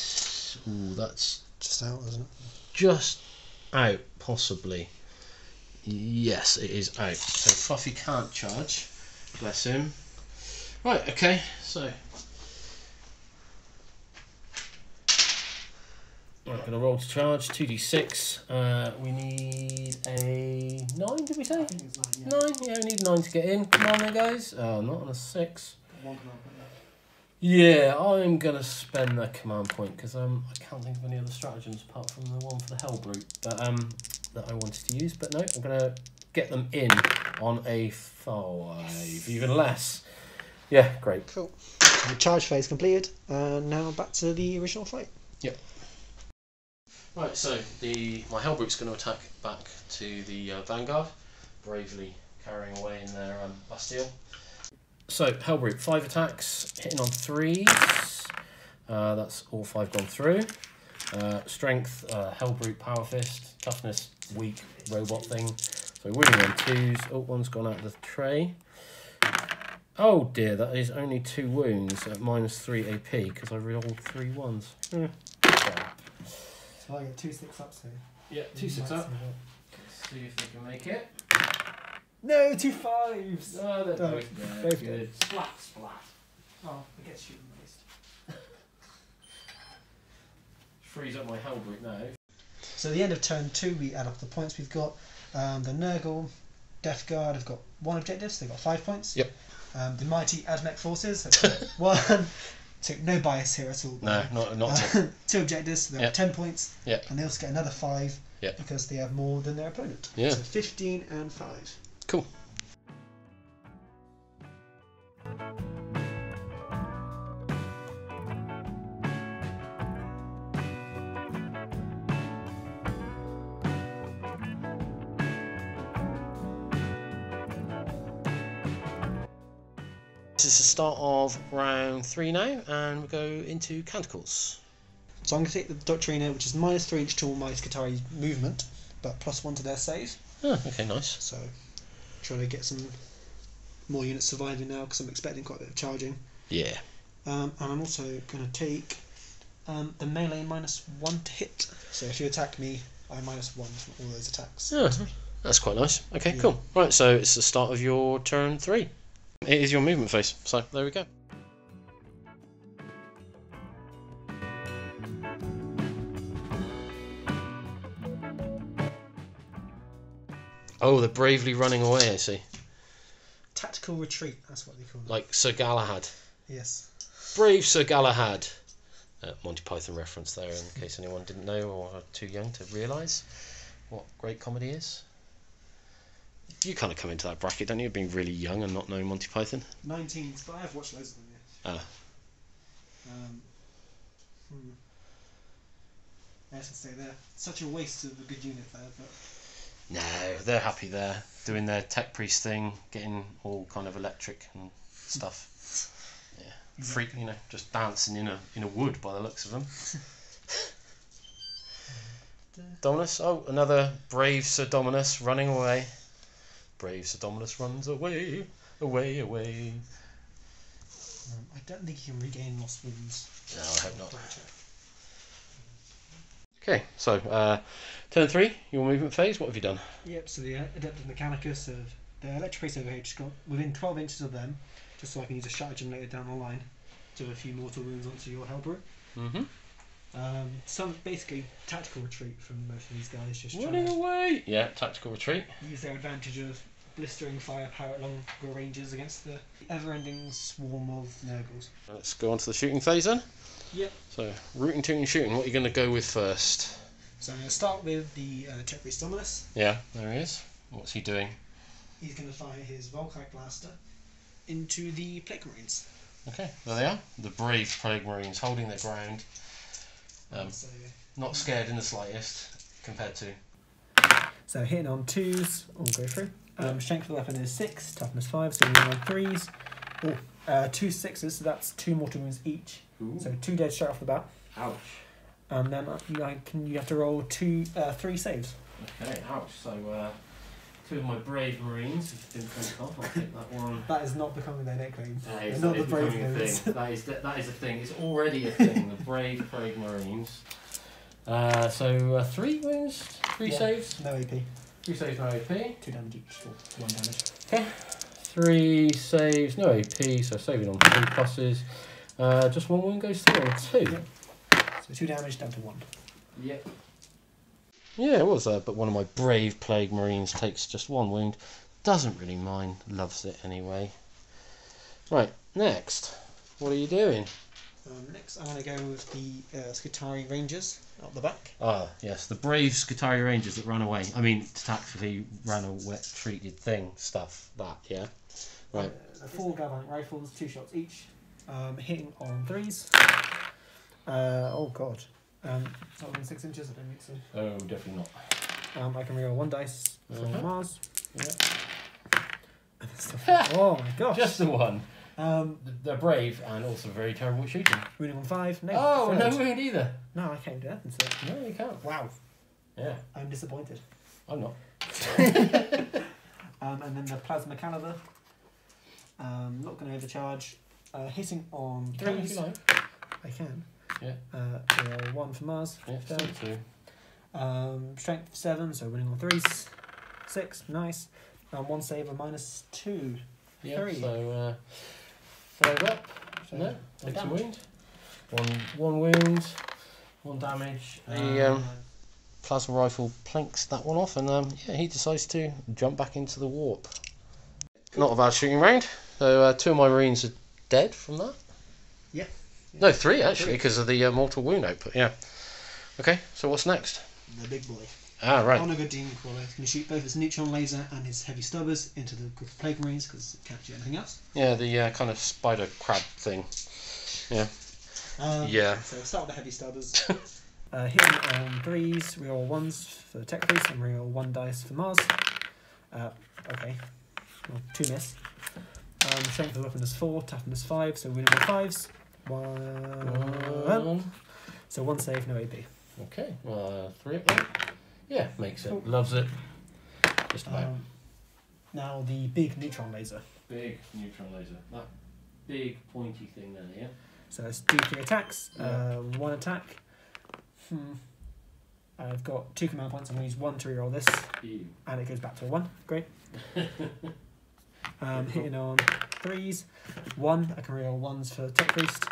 Ooh, that's Just out, isn't it? just out, possibly. Yes, it is out. So Fluffy can't charge. Bless him. Right. Okay. So. Right, gonna roll to charge. 2d6. We need a 9. Did we say? 9. Yeah, we need 9 to get in. Come on, then, guys. Oh, not on a 6. Yeah, I'm gonna spend that command point because I can't think of any other stratagems apart from the one for the Hellbrute, but that I wanted to use. But no, I'm gonna get them in on a 5, even less. Yeah, great. Cool. The charge phase completed, and now back to the original fight. Yep. Right, so my Hellbrute's going to attack back to the Vanguard, bravely carrying away in their Bastille. So Hellbrute, 5 attacks, hitting on 3s. That's all 5 gone through. Strength, Hellbrute, Power Fist. Toughness, weak robot thing. So winning on 2s. Oh, one's gone out of the tray. Oh dear, that is only 2 wounds at -3 AP because I rolled 3 1s. So I get 2 6-ups here. Yeah, 2 6-up. Let's see if they can make it. No, 2 5s! Oh, they're No, both dead. both Good. Splat, splat. Oh, I get shooting waste. Freeze up my Hellbrute now. So at the end of turn 2, we add up the points we've got. The Nurgle, Death Guard have got 1 objective, so they've got 5 points. Yep. The Mighty Admech Forces have got 1. So no bias here at all. No, not at all. 2 objectives, so they're Yep. 10 points. Yep. And they also get another 5 Yep. because they have more than their opponent. Yeah. So 15 and 5. Cool. This is the start of round 3 now, and we go into Canticles. So I'm going to take the Doctrina, which is -3 each to all my Skitarii movement, but +1 to their save. Oh, okay, nice. So trying to get some more units surviving now because I'm expecting quite a bit of charging. Yeah. And I'm also going to take the melee -1 to hit. So if you attack me, I'm -1 from all those attacks. Oh, that's quite nice. Okay, Yeah. cool. Right, so it's the start of your turn 3. It is your movement phase, so there we go. Oh, they're bravely running away, I see. Tactical retreat, that's what they call it. Like Sir Galahad. Yes. Brave Sir Galahad. Monty Python reference there, in case anyone didn't know or are too young to realise what great comedy is. You kind of come into that bracket, don't you, being really young and not knowing Monty Python? 19s, but I have watched loads of them, yeah. Ah. I have to say they're such a waste of a good unit there, but... No, they're happy there, doing their tech priest thing, getting all kind of electric and stuff. Yeah, Exactly. freak, just dancing in a wood by the looks of them. Dominus, oh, another brave Sir Dominus running away. Brave Sir Dominus runs away, away, away. I don't think he can regain lost wounds. No, I hope not. Okay, so turn 3, your movement phase. What have you done? Yep, so the Adeptus Mechanicus of the Electric Priest over here just got within 12 inches of them, just so I can use a Stratagem later down the line to do a few mortal wounds onto your Hellbrew. Some basically tactical retreat from most of these guys, just Running trying away. Yeah, tactical retreat. to use their advantage of blistering firepower at longer ranges against the ever-ending swarm of Nurgles. Let's go on to the shooting phase then. Yep. So, rooting, tooting, shooting. What are you going to go with first? So I'm going to start with the Tech Priest Dominus. Yeah, there he is. What's he doing? He's going to fire his Volkite Blaster into the Plague Marines. Okay, there they are. The brave Plague Marines holding their ground. So Not scared in the slightest compared to... So hitting on 2s, we'll go through. Strength of the weapon is 6, toughness 5, so hitting on 3s. Oh, 2 6s, so that's 2 mortal wounds each. Ooh. So 2 dead straight off the bat. Ouch. And then you have to roll 3 saves. Okay, ouch. So, 2 of my brave Marines have been picked off. I'll take that one. That is not becoming their nickname. That They're is, not that the is brave becoming a Marines. thing. That is a thing. It's already a thing. The brave Plague Marines. So 3 wounds, 3 Yeah. saves. No AP. 3 saves, no AP. 2 damage each, or 1 damage. Okay. 3 saves, no AP. So saving on 3 pluses. Just 1 wound goes through on 2. Yep. So 2 damage down to 1. Yep. Yeah, it was but one of my brave Plague Marines takes just 1 wound. Doesn't really mind, loves it anyway. Right, next. What are you doing? Next, I'm going to go with the Skitarii Rangers out the back. Ah, yes, the brave Skitarii Rangers that ran away. I mean, tactfully ran a wet-treated thing, stuff, that, yeah? Right. 4 Galvanic Rifles, 2 shots each. Hitting on 3s. Oh god. Not within 6 inches, I don't think so. Oh, definitely not. I can reroll 1 dice from Mars. Yeah. Oh my gosh. Just the one. They're brave and also very terrible at shooting. Wounding on 5. No. Oh, third. no wound either. No, I can't do that instead. No, you can't. Wow. Yeah, I'm disappointed. I'm not. And then the Plasma Caliber. Not going to overcharge. Hitting on Can if 3s. you like. I can. Yeah. Roll 1 for Mars. Yeah, Down. still 2. Strength 7, so winning on 3s. 6, nice. 1 save of -2. Yeah, 3. so 5 up. So No, 1 takes a damage. wound. One wound, 1 damage. The plasma rifle planks that one off, and yeah, he decides to jump back into the warp. Not a bad shooting round. So 2 of my Marines are dead from that. Yeah. No, 3 actually, because of the mortal wound output. Yeah. Okay, so what's next? The big boy. Ah, right. Onager Demon Crawler. He's going to shoot both his neutron laser and his heavy stubbers into the group of Plague Marines because it can't do anything else. Yeah, the kind of spider crab thing. Yeah. Yeah. So start with the heavy stubbers. Hitting on 3s, reroll 1s for the Tech Priest and reroll 1 dice for Mars. Okay. Well, 2 miss. Strength of the weapon is 4, toughness 5, so winning on 5s. 1. So 1 save, no AP. Okay, 3 up there. Yeah, makes it. Loves it. Just about. Now the big neutron laser. Big neutron laser. That big pointy thing there, yeah? So it's D3 attacks, Yeah. 1 attack. I've got 2 command points. I'm going to use 1 to reroll this, Ew. and it goes back to a 1. Great. Hitting on 3s. 1, I can reroll 1s for Tech Priest.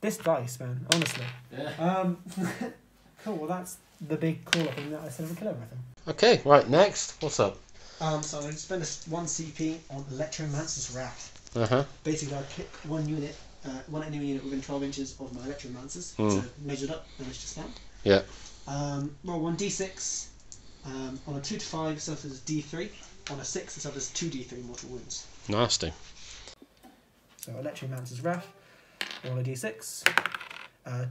This dice, man, honestly. Yeah. Cool, well that's the big call up in that instead of a killer weapon. Okay, right, next. What's up? So I'm going to spend 1 CP on Electromancer's Wrath. Uh-huh. Basically, I pick one unit, one enemy unit within 12 inches of my Electromancers, so measured up, managed to stand. Yeah. Roll 1d6. On a 2 to 5, it suffers D3. On a 6, it suffers 2d3 mortal wounds. Nasty. So Electromancer's Wrath. Roll a d6.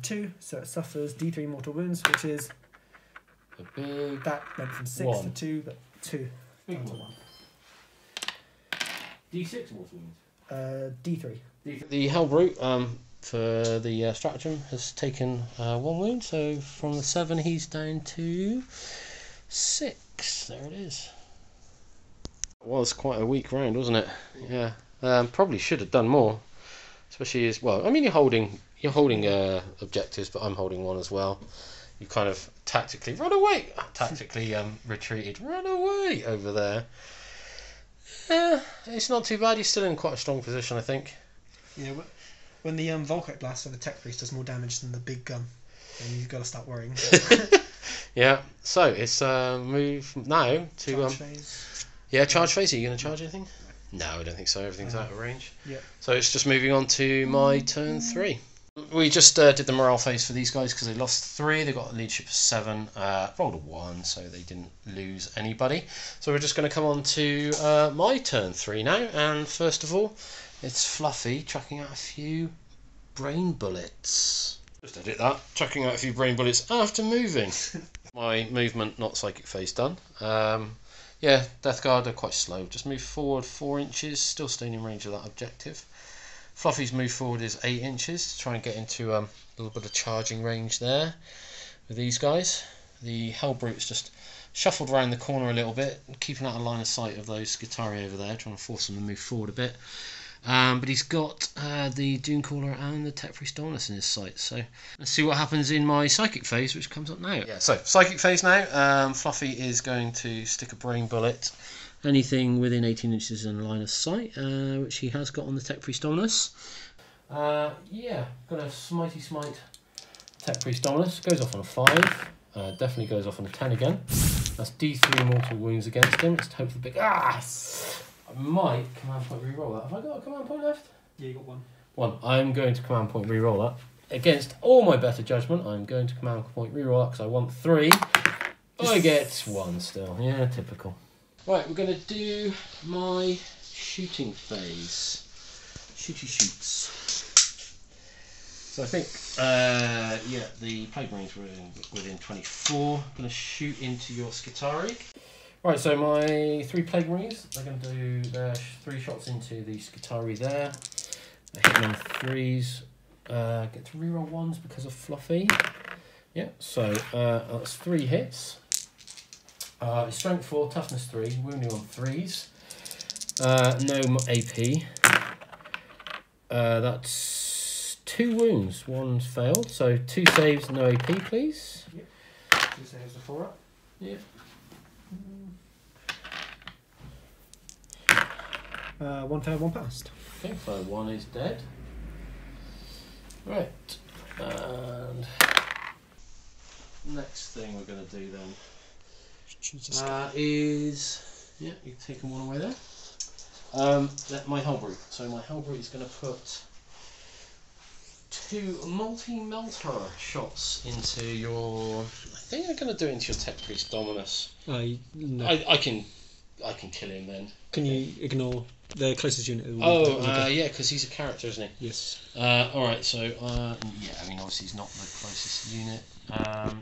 2, so it suffers D3 mortal wounds, which is A big that went from 6 1. to 2, but 2 Big down to one. 1. D6 mortal wounds. D3. The Hellbrute, for the stratagem, has taken 1 wound, so from the 7 he's down to 6. There it is. It was quite a weak round, wasn't it? Yeah. Probably should have done more, especially as well. I mean, you're holding objectives, but I'm holding one as well. You kind of tactically retreated, run away over there. Yeah, it's not too bad. He's still in quite a strong position, I think. Yeah, when the Volkite Blast for the Tech Priest does more damage than the big gun, then you've got to start worrying. Yeah, so it's move now to Charge phase. Yeah, charge phase. Are you going to charge anything? No, I don't think so. Everything's out of range. Yeah. So it's just moving on to my turn 3. We just did the morale phase for these guys because they lost 3. They got a leadership of 7. Rolled a 1, so they didn't lose anybody. So we're just going to come on to my turn 3 now. And first of all, it's Fluffy chucking out a few brain bullets. Just edit that. Chucking out a few brain bullets after moving. My movement, not psychic phase, done. Yeah, Death Guard are quite slow. Just move forward 4 inches, still staying in range of that objective. Fluffy's move forward is 8 inches to try and get into a little bit of charging range there with these guys. The Hellbrute's just shuffled around the corner a little bit, keeping out of line of sight of those Skitarii over there, trying to force them to move forward a bit. But he's got the Dunecaller and the Tech Priest Dominus in his sights. So let's see what happens in my Psychic phase, which comes up now. Yeah, so Psychic phase now. Fluffy is going to stick a brain bullet. Anything within 18 inches in line of sight, which he has got on the Tech Priest Dominus. Yeah, got a Smitey Smite Tech Priest Dominus. Goes off on a 5. Definitely goes off on a 10 again. That's D3 mortal wounds against him. Let's hope for the big... I might command point reroll that. Have I got a command point left? Yeah, you got 1. 1. I'm going to command point reroll that. Against all my better judgment, I'm going to command point reroll that because I want 3. I get 1 still. Yeah, typical. Right, we're going to do my shooting phase. Shooty shoots. So I think, yeah, the Plague Marines were within 24. I'm going to shoot into your Skitarii. Right, so my 3 Plague Marines, they're going to do their 3 shots into the Skitarii there. They're hitting on 3s. Get to reroll 1s because of Fluffy. Yeah, so that's 3 hits. Strength 4, toughness 3, wounding on 3s. No AP. That's 2 wounds, 1's failed. So 2 saves, no AP, please. Yep. 2 saves to 4 up. Yep. 1 failed, 1 passed. Okay, so 1 is dead. Right. And next thing we're going to do then is, yeah, you've taken 1 away there. My Hellbrute. So my Hellbrute is going to put 2 multi-melter shots into your... I think I'm going to do it into your Tech Priest Dominus. No. I can kill him then. Can you ignore the closest unit? Yeah, because he's a character, isn't he? Yes. Alright, so, yeah, I mean, obviously he's not the closest unit.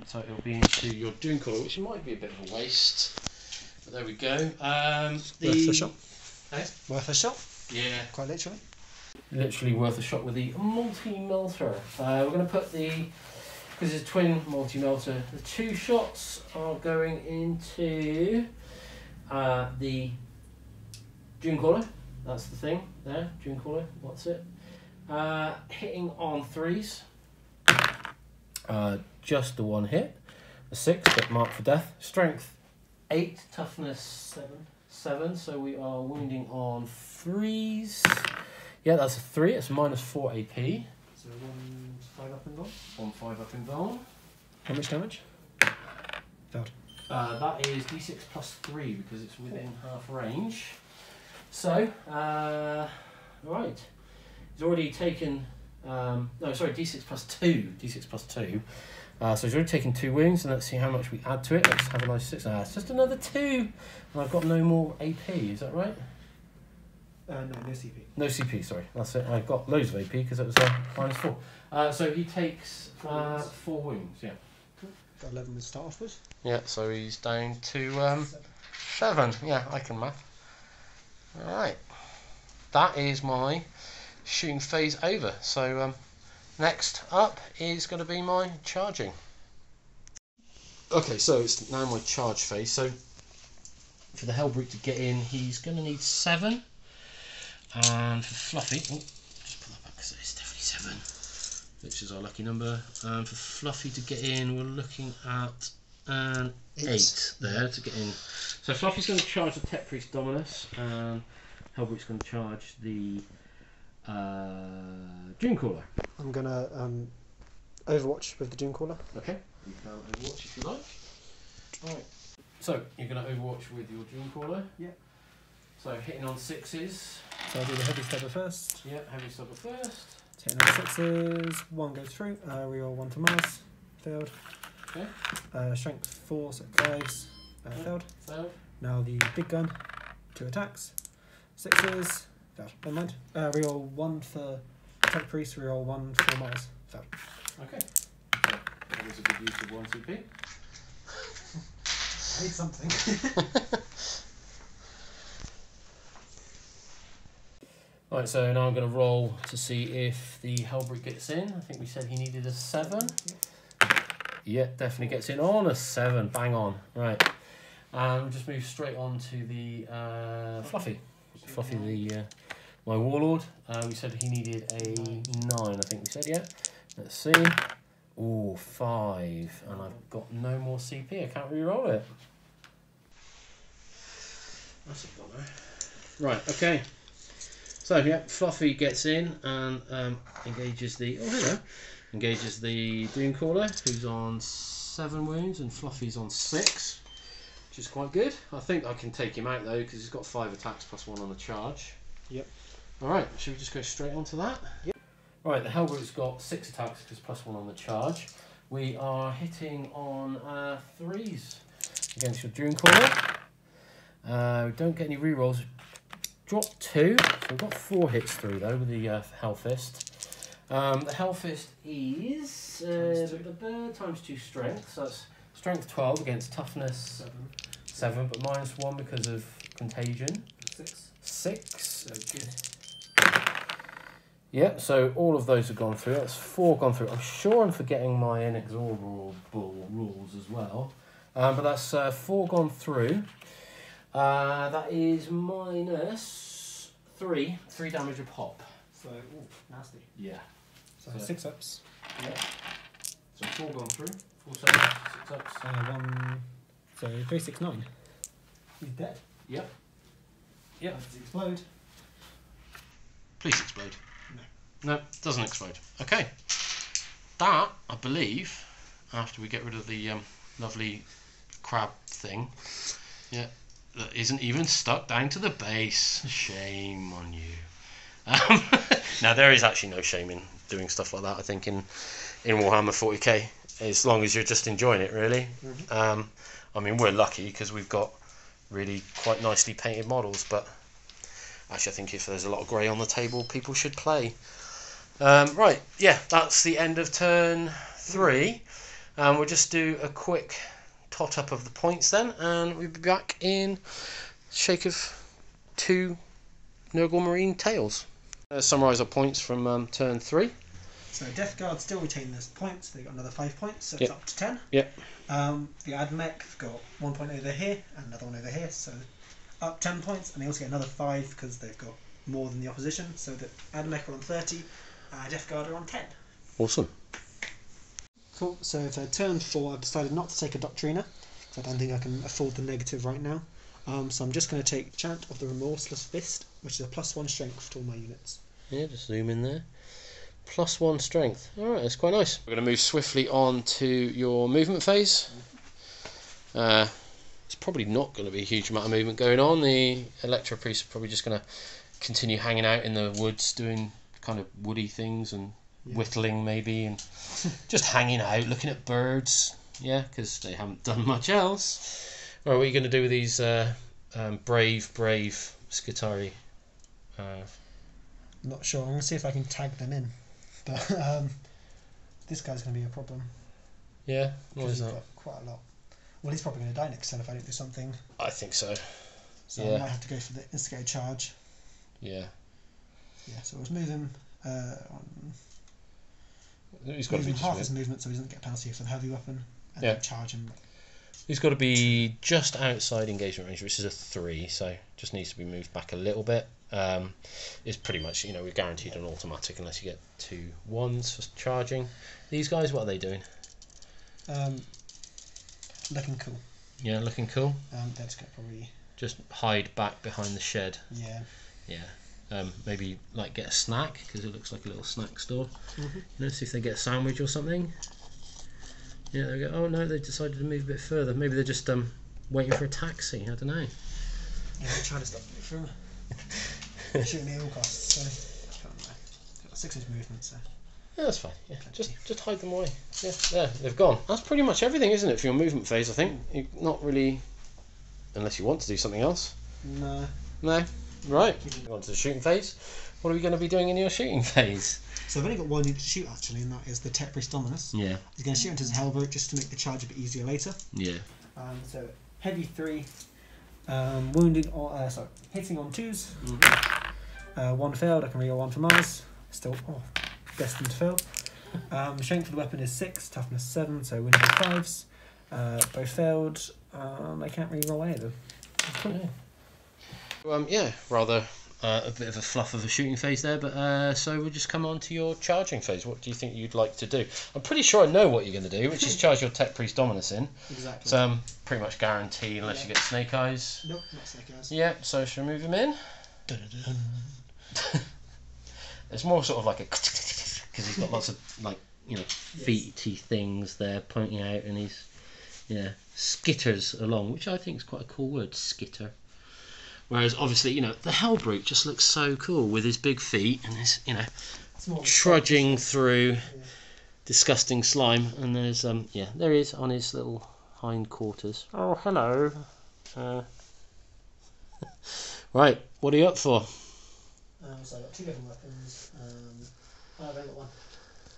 So it'll be into your Dunecaller, which might be a bit of a waste. But there we go. Worth a shot. Eh? Worth a shot. Yeah. Quite literally. Literally worth a shot with the multi-melter. We're going to put the... Because it's a twin multi-melter, the 2 shots are going into the Dunecaller. That's the thing there, Dunecaller. What's it? Hitting on 3s. Just the 1 hit. A 6, but marked for death. Strength 8, toughness 7. So we are wounding on 3s. Yeah, that's a 3. It's minus 4 AP. So 1 5 up and gone. 1 5 up in Vuln. How much damage? Failed. That is d6 plus 3 because it's within half range. So, right. He's already taken. No, sorry, d6 plus 2. D6 plus 2. So he's already taken 2 wounds, and let's see how much we add to it. Let's have a nice 6. It's just another 2. And I've got no more AP, is that right? No CP. No CP, sorry. That's it. I've got loads of AP because it was minus 4. So he takes 4 wounds, yeah. Got 11 to start off with. Yeah, so he's down to 7. Yeah, I can math. Alright. That is my shooting phase over. So next up is going to be my charging. Okay, so it's now my charge phase. So for the Hellbrute to get in, he's going to need 7. And for Fluffy, just put that back because it's definitely 7, which is our lucky number. And for Fluffy to get in, we're looking at an 8 there to get in. So Fluffy's going to charge the Tech Priest Dominus, and Hellbrute's going to charge the Doomcaller. I'm going to Overwatch with the Doomcaller. Okay, you can Overwatch if you like. Alright, so you're going to Overwatch with your Doomcaller? Yeah. So hitting on 6s. So I'll do the heavy stubber first. Yeah, heavy stubber first. Hitting on 6s, 1 goes through, reroll 1 to Mars, failed. Okay. Strength 4, so 5s, failed. Failed. Now the big gun, 2 attacks, 6s, failed. Never mind. Reroll 1 for Tech Priest, reroll 1 for Mars, failed. Okay. So that was a good use of 1 CP. I need something. Right, so now I'm going to roll to see if the Hellbrute gets in. I think we said he needed a 7. Yeah, definitely gets in on a 7. Bang on. Right. And we'll just move straight on to the Fluffy. Fluffy, the my Warlord. We said he needed a 9, I think we said, yeah. Let's see. Ooh, 5. And I've got no more CP. I can't re-roll it. That's a bummer. Right, okay. So yeah, Fluffy gets in and engages the engages the Doomcaller, who's on 7 wounds, and Fluffy's on 6, which is quite good. I think I can take him out though because he's got 5 attacks plus 1 on the charge. Yep. All right, should we just go straight on to that? Yep. Right, the Hellbrute's got 6 attacks because plus 1 on the charge. We are hitting on 3s against your Doomcaller. We don't get any rerolls. Drop 2, so we've got 4 hits through though with the Hellfist. The Hellfist is times 2 strength, so that's strength 12 against toughness 7, but minus 1 because of contagion. 6. So good. Yeah, so all of those have gone through. That's 4 gone through. I'm sure I'm forgetting my inexorable rules as well, but that's 4 gone through. That is minus 3 damage a pop. So, ooh, nasty. Yeah. So 6 ups. Yeah. So 4 gone through. 4 7, 6 ups. 1. So 3, 6, 9. He's dead. Yep. Yep. Does he explode? Please explode. No. No, doesn't explode. Okay. That, I believe, after we get rid of the lovely crab thing, yeah, that isn't even stuck down to the base. Shame on you. Now, there is actually no shame in doing stuff like that, I think, in Warhammer 40k, as long as you're just enjoying it, really. Mm-hmm. I mean, we're lucky because we've got really quite nicely painted models, but actually I think if there's a lot of grey on the table, people should play. Right, yeah, that's the end of turn 3. We'll just do a quick tot up of the points then, and we'll be back in shake of 2 Nurgle Marine Tales. Summarise our points from turn 3. So Death Guard still retain those points. They got another 5 points, so Yep. it's up to 10. Yep. The Admech have got 1 point over here and another one over here, so up 10 points, and they also get another 5 because they've got more than the opposition. So the Admech are on 30, Death Guard are on 10. Awesome. Cool. So for turn 4, I've decided not to take a Doctrina because I don't think I can afford the negative right now. So I'm just going to take Chant of the Remorseless Fist, which is a +1 strength to all my units. Yeah, just zoom in there. +1 strength. Alright, that's quite nice. We're going to move swiftly on to your movement phase. It's probably not going to be a huge amount of movement going on. The Electro Priest are probably just going to continue hanging out in the woods doing kind of woody things and whittling maybe, and just hanging out looking at birds, because they haven't done much else. Right, what are you going to do with these brave Skitarii? Not sure. I'm going to see if I can tag them in. But this guy's going to be a problem. Yeah? What is He's that? got quite a lot. Well, he's probably going to die next turn if I don't do something. I think so. So I might have to go for the instigated charge. Yeah. Yeah, so let's move him He's got to be half his movement so he doesn't get penalty for the heavy weapon. And Yeah. then charge him. He's got to be just outside engagement range, which is a 3, so just needs to be moved back a little bit. It's pretty much, we're guaranteed an automatic unless you get 2 1s for charging. These guys, what are they doing? Looking cool. Yeah, looking cool. They're just going to probably... Just hide back behind the shed. Yeah. Yeah. Maybe like get a snack, because it looks like a little snack store. See if they get a sandwich or something. Yeah, there we go. Oh no, they decided to move a bit further. Maybe they're just waiting for a taxi. I don't know. Yeah, they're trying to stop me from shooting me at all costs. So I can't know. They've got 6 inch movement, so. Yeah, that's fine. Yeah, just hide them away. Yeah, there, they've gone. That's pretty much everything, isn't it, for your movement phase? I think you're not really, unless you want to do something else. No. No. Right. On to the shooting phase. What are we going to be doing in your shooting phase? So I've only got one unit to shoot actually, and that is the Tech Priest Dominus. Yeah. He's going to shoot into his Hellbrute just to make the charge a bit easier later. Yeah. So heavy 3, wounding or hitting on 2s. 1 failed. I can reroll 1 for Mars. Still destined to fail. Strength of the weapon is 6, toughness 7, so wounding 5s. Both failed. I can't reroll any of them. Cool. Rather a bit of a fluff of a shooting phase there, but so we'll just come on to your charging phase. What do you think you'd like to do? I'm pretty sure I know what you're going to do, which is charge your Tech Priest Dominus in. Exactly. So pretty much guaranteed unless you get Snake Eyes. Nope, not Snake Eyes. Yeah, so should we move him in? It's more sort of like a because he's got lots of feety things there pointing out, and he's skitters along, which I think is quite a cool word, skitter. Whereas obviously the Hellbrute just looks so cool with his big feet and his trudging through disgusting slime, and there's there he is on his little hindquarters. Oh hello. Right, what are you up for? So I've got 2 different weapons. I've only got 1.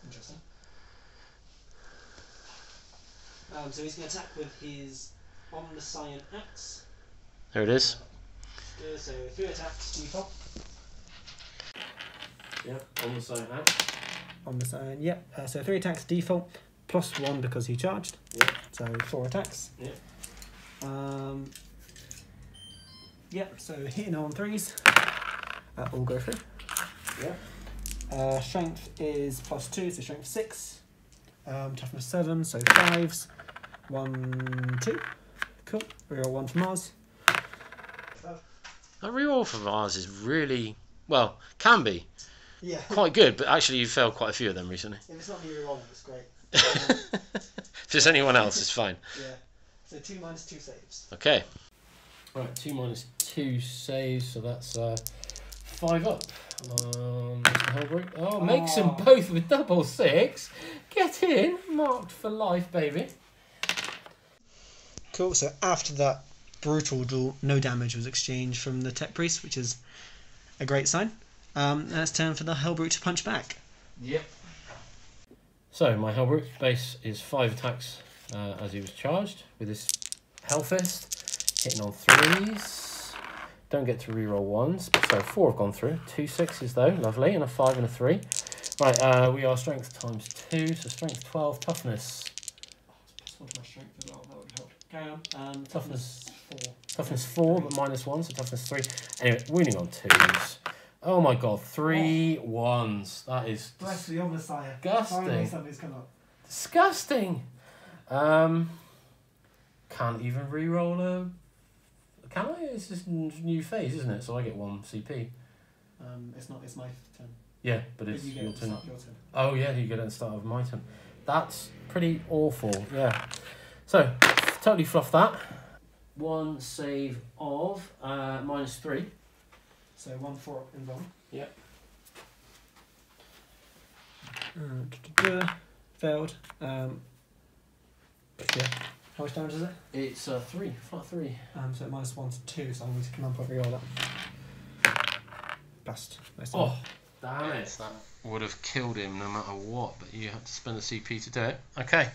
Interesting. So he's going to attack with his Omniscient Axe. There it is. So 3 attacks default. Yep, Omniscient Axe. Omniscient, yep. So 3 attacks default, plus 1 because he charged. Yep. So 4 attacks. Yep. Yep, so hitting on 3s. All go through. Yeah. Strength is plus 2, so strength 6. Toughness 7, so 5s. 1, 2. Cool. Reroll 1 for Mars. That reroll for Mars is really, can be Yeah. quite good, but actually you failed quite a few of them recently. If it's not me rerolling, it's great. If it's anyone else, it's fine. Yeah. So 2 minus 2 saves. Okay. Right, 2 minus 2 saves, so that's 5 up. Mr. Hellbrute. Oh, makes them both with double 6. Get in, marked for life, baby. Cool, so after that brutal duel, no damage was exchanged from the Tech Priest, which is a great sign. And it's time for the Hellbrute to punch back. Yep. So, my Hellbrute base is 5 attacks as he was charged with his Hellfist, hitting on 3s. Don't get to reroll 1s, so 4 have gone through. 2 6s though, lovely, and a 5 and a 3. Right, we are strength times 2, so strength 12, toughness. Plus 1 to my strength as well, that would help. Carry on. Toughness 4. Toughness 4, but minus 1, so toughness 3. Anyway, wounding on 2s. Oh my god, 3 1s. That is Bless the Omniscient. disgusting. Finally something's come up. Disgusting. Can't even re-roll a... Can I? It's just a new phase, isn't it? So I get 1 CP. It's not. It's my turn. Yeah, but it's You get your it, turn. it's not your turn. Oh yeah, you get it at the start of my turn. That's pretty awful, yeah. So, totally fluff that. One save of -3. So 1-4 invuln. Yep. Failed. Yeah. How much damage is it? It's 3, flat 3. So -1 to 2, so I'm going to command point reroll that. Blast. Nice. Oh, damn it. That would have killed him no matter what, but you had to spend the CP to do it. Okay.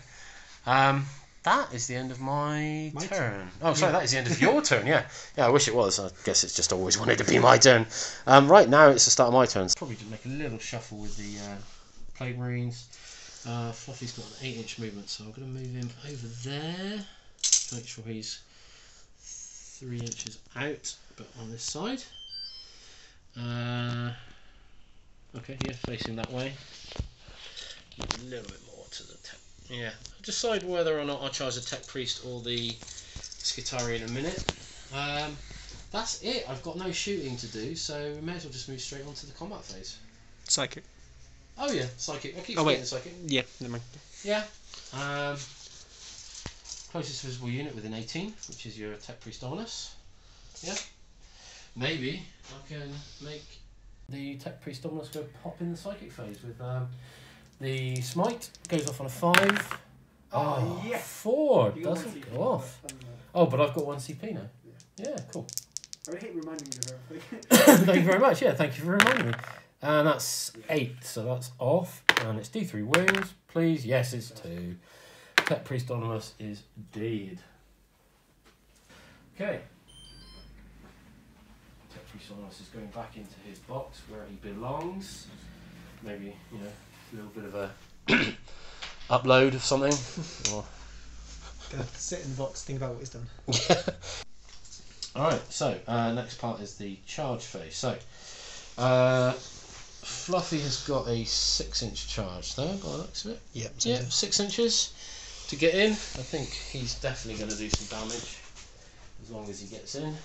That is the end of my turn. Oh, sorry, that is the end of your turn, yeah. Yeah, I wish it was. I guess it's just always wanted to be my turn. Right now, it's the start of my turn. Probably just make a little shuffle with the Plague Marines. Fluffy's got an 8-inch movement, so I'm going to move him over there to make sure he's 3 inches out, but on this side. Okay, yeah, facing that way. A little bit more to the tech. Yeah, I'll decide whether or not I charge the Tech Priest or the Skitarii in a minute. That's it. I've got no shooting to do, so we may as well just move straight on to the combat phase. Psychic. Oh yeah, Psychic. I keep forgetting Psychic. Yeah, never mind. Yeah. Closest visible unit within 18, which is your Tech Priest Dominus. Yeah. Maybe I can make the Tech Priest Dominus go pop in the Psychic phase with the Smite goes off on a 5. Oh, yes. 4 doesn't go off. Oh, but I've got 1 CP now. Yeah, cool. I hate reminding you of everything. Thank you very much. Yeah, thank you for reminding me. And that's 8, so that's off. And it's D3 wounds, please. Yes, it's 2. Tech Priest Dominus is dead. Okay. Tech Priest Dominus is going back into his box where he belongs. Maybe, you know, a little bit of a upload of something. Or Go sit in the box, think about what he's done. Alright, so next part is the charge phase. So, Fluffy has got a 6-inch charge there, by the looks of it. Yep. Yeah, 6 inches to get in. I think he's definitely going to do some damage as long as he gets in.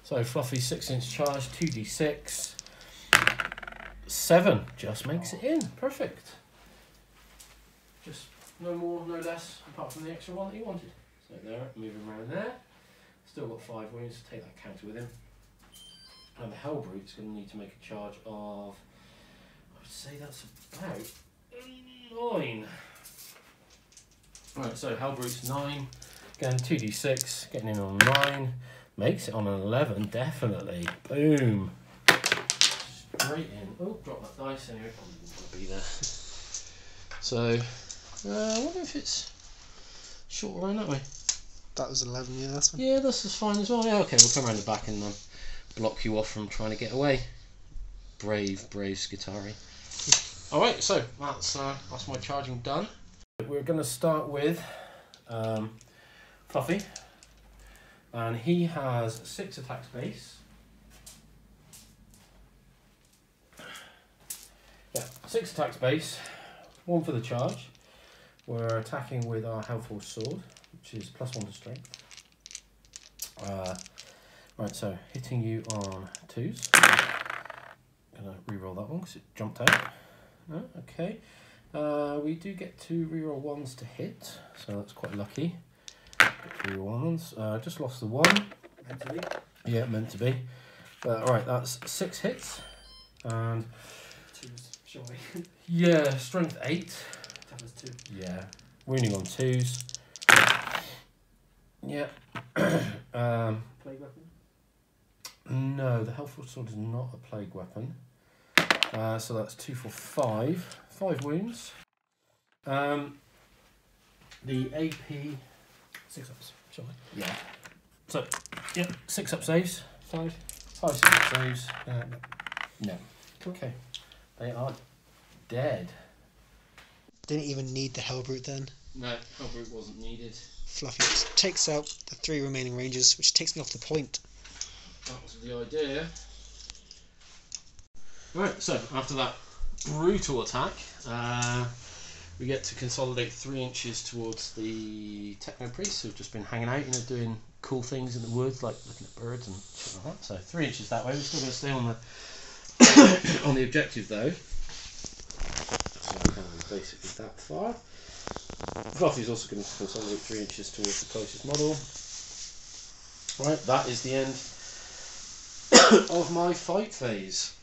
So Fluffy's 6-inch charge, 2d6. 7 just makes it in. Perfect. Just no more, no less, apart from the extra one that he wanted. So there, move him around there. Still got 5 wounds, so take that counter with him. And the Hellbrute's going to need to make a charge of, I would say that's about 9. Right, so Hellbrute's 9. Again, 2d6, getting in on 9. Makes it on an 11, definitely. Boom. Straight in. Oh, drop that dice anyway. Probably wouldn't want to be there. So, I wonder if it's short around that way. That was 11, yeah, that's fine. Yeah, this is fine as well. Yeah, okay, we'll come around the back and block you off from trying to get away. Brave Skitarii. Alright, so that's my charging done. We're going to start with Fluffy. And he has 6 attacks base. Yeah, 6 attacks base. 1 for the charge. We're attacking with our Hellforge Sword, which is +1 to strength. Right, so hitting you on 2s. Gonna reroll that one because it jumped out. No, okay. We do get to reroll 1s to hit, so that's quite lucky. Reroll 1s. Just lost the 1. Meant to be. Yeah, meant to be. Right, that's 6 hits. And 2s, surely. yeah, strength 8. Toughness 2. Yeah, wounding on 2s. Yeah. Plague weapon? No, the Hellforge Sword is not a plague weapon. So that's 2 for 5. 5 wounds. The AP... 6 ups, surely. Yeah. So, yeah, 6 up saves. 5 6 up saves. No. Okay. They are dead. Didn't even need the Hellbrute then. No, Hellbrute wasn't needed. Fluffy just takes out the 3 remaining rangers, which takes me off the point. That was the idea. Right, so after that brutal attack, we get to consolidate 3 inches towards the Techno Priests who've just been hanging out, you know, doing cool things in the woods, like looking at birds and shit like that. So 3 inches that way. We're still going to stay on the on the objective though. So basically that far. Fluffy's also going to consolidate 3 inches towards the closest model. Right, that is the end of my fight phase.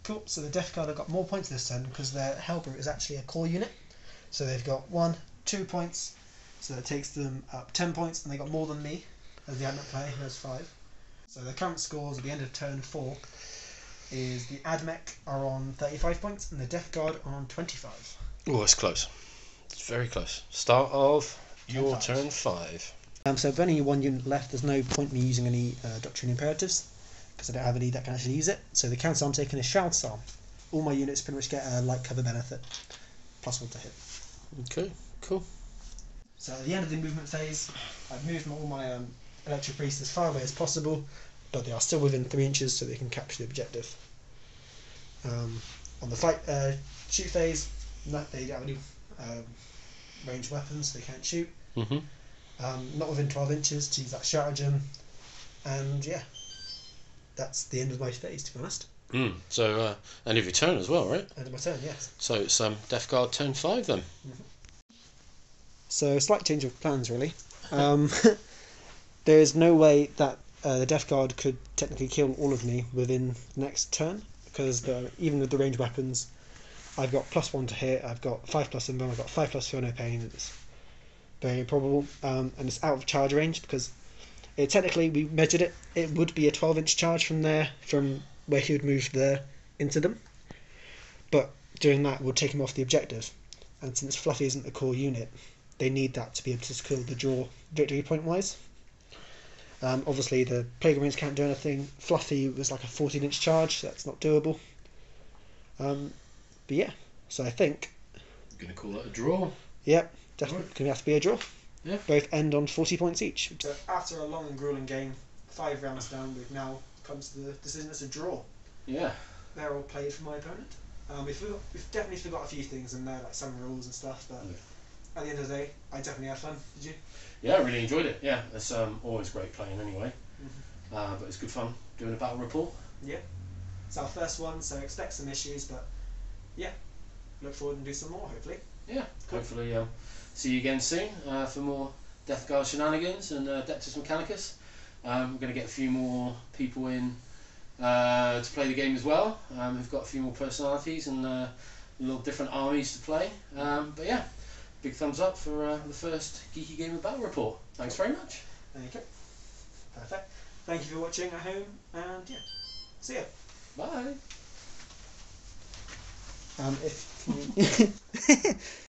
Cool, so the Death Guard have got more points this turn because their Hellbrute is actually a core unit. So they've got 1, 2 points, so that takes them up 10 points, and they got more than me as the Admech player, who has 5. So their current scores at the end of turn 4 is the Admech are on 35 points and the Death Guard are on 25. Oh, it's close. It's very close. Start of your Turn turn 5. So with only 1 unit left, there's no point me using any Doctrine Imperatives, because I don't have any that can actually use it. So the counter I'm taking is Shroud Psalm. All my units pretty much get a light cover benefit, +1 to hit. Okay, cool. So at the end of the movement phase, I've moved all my Electric Priests as far away as possible, but they are still within 3 inches so they can capture the objective. On the shoot phase, they don't have any ranged weapons, so they can't shoot. Mm-hmm. Not within 12 inches to use that stratagem, and yeah, that's the end of my phase, to be honest. So, end of your turn as well, right? End of my turn, yes. So it's Death Guard turn 5 then. So, slight change of plans, really. There is no way that the Death Guard could technically kill all of me within the next turn, because even with the ranged weapons, I've got +1 to hit, I've got 5+ invuln, I've got 5+ feel no pain. It's very improbable, and it's out of charge range because technically we measured it. It would be a 12-inch charge from where he would move there into them, but doing that would take him off the objective. And since Fluffy isn't a core unit, they need that to be able to secure the draw victory point wise. Obviously the Plague Marines can't do anything. Fluffy was like a 14-inch charge, so that's not doable. But yeah, so I think I'm going to call that a draw. Yep, definitely going to have to be a draw. Yeah. Both end on 40 points each. So after a long and grueling game, 5 rounds down, we've now come to the decision it's a draw. Yeah. They're all played for my opponent. We've definitely forgot a few things in there, like some rules and stuff, but at the end of the day, I definitely had fun. Did you? Yeah, I really enjoyed it. Yeah, it's always great playing anyway. But it's good fun doing a battle report. Yeah. It's our first one, so expect some issues, but yeah, look forward and do some more, hopefully. Yeah, hopefully see you again soon for more Death Guard shenanigans and Adeptus Mechanicus. We're going to get a few more people in to play the game as well. We've got a few more personalities and little different armies to play. But yeah, big thumbs up for the first Geeky Gamer Battle Report. Thanks very much. There you go. Perfect. Thank you for watching at home, and yeah, see ya. Bye. If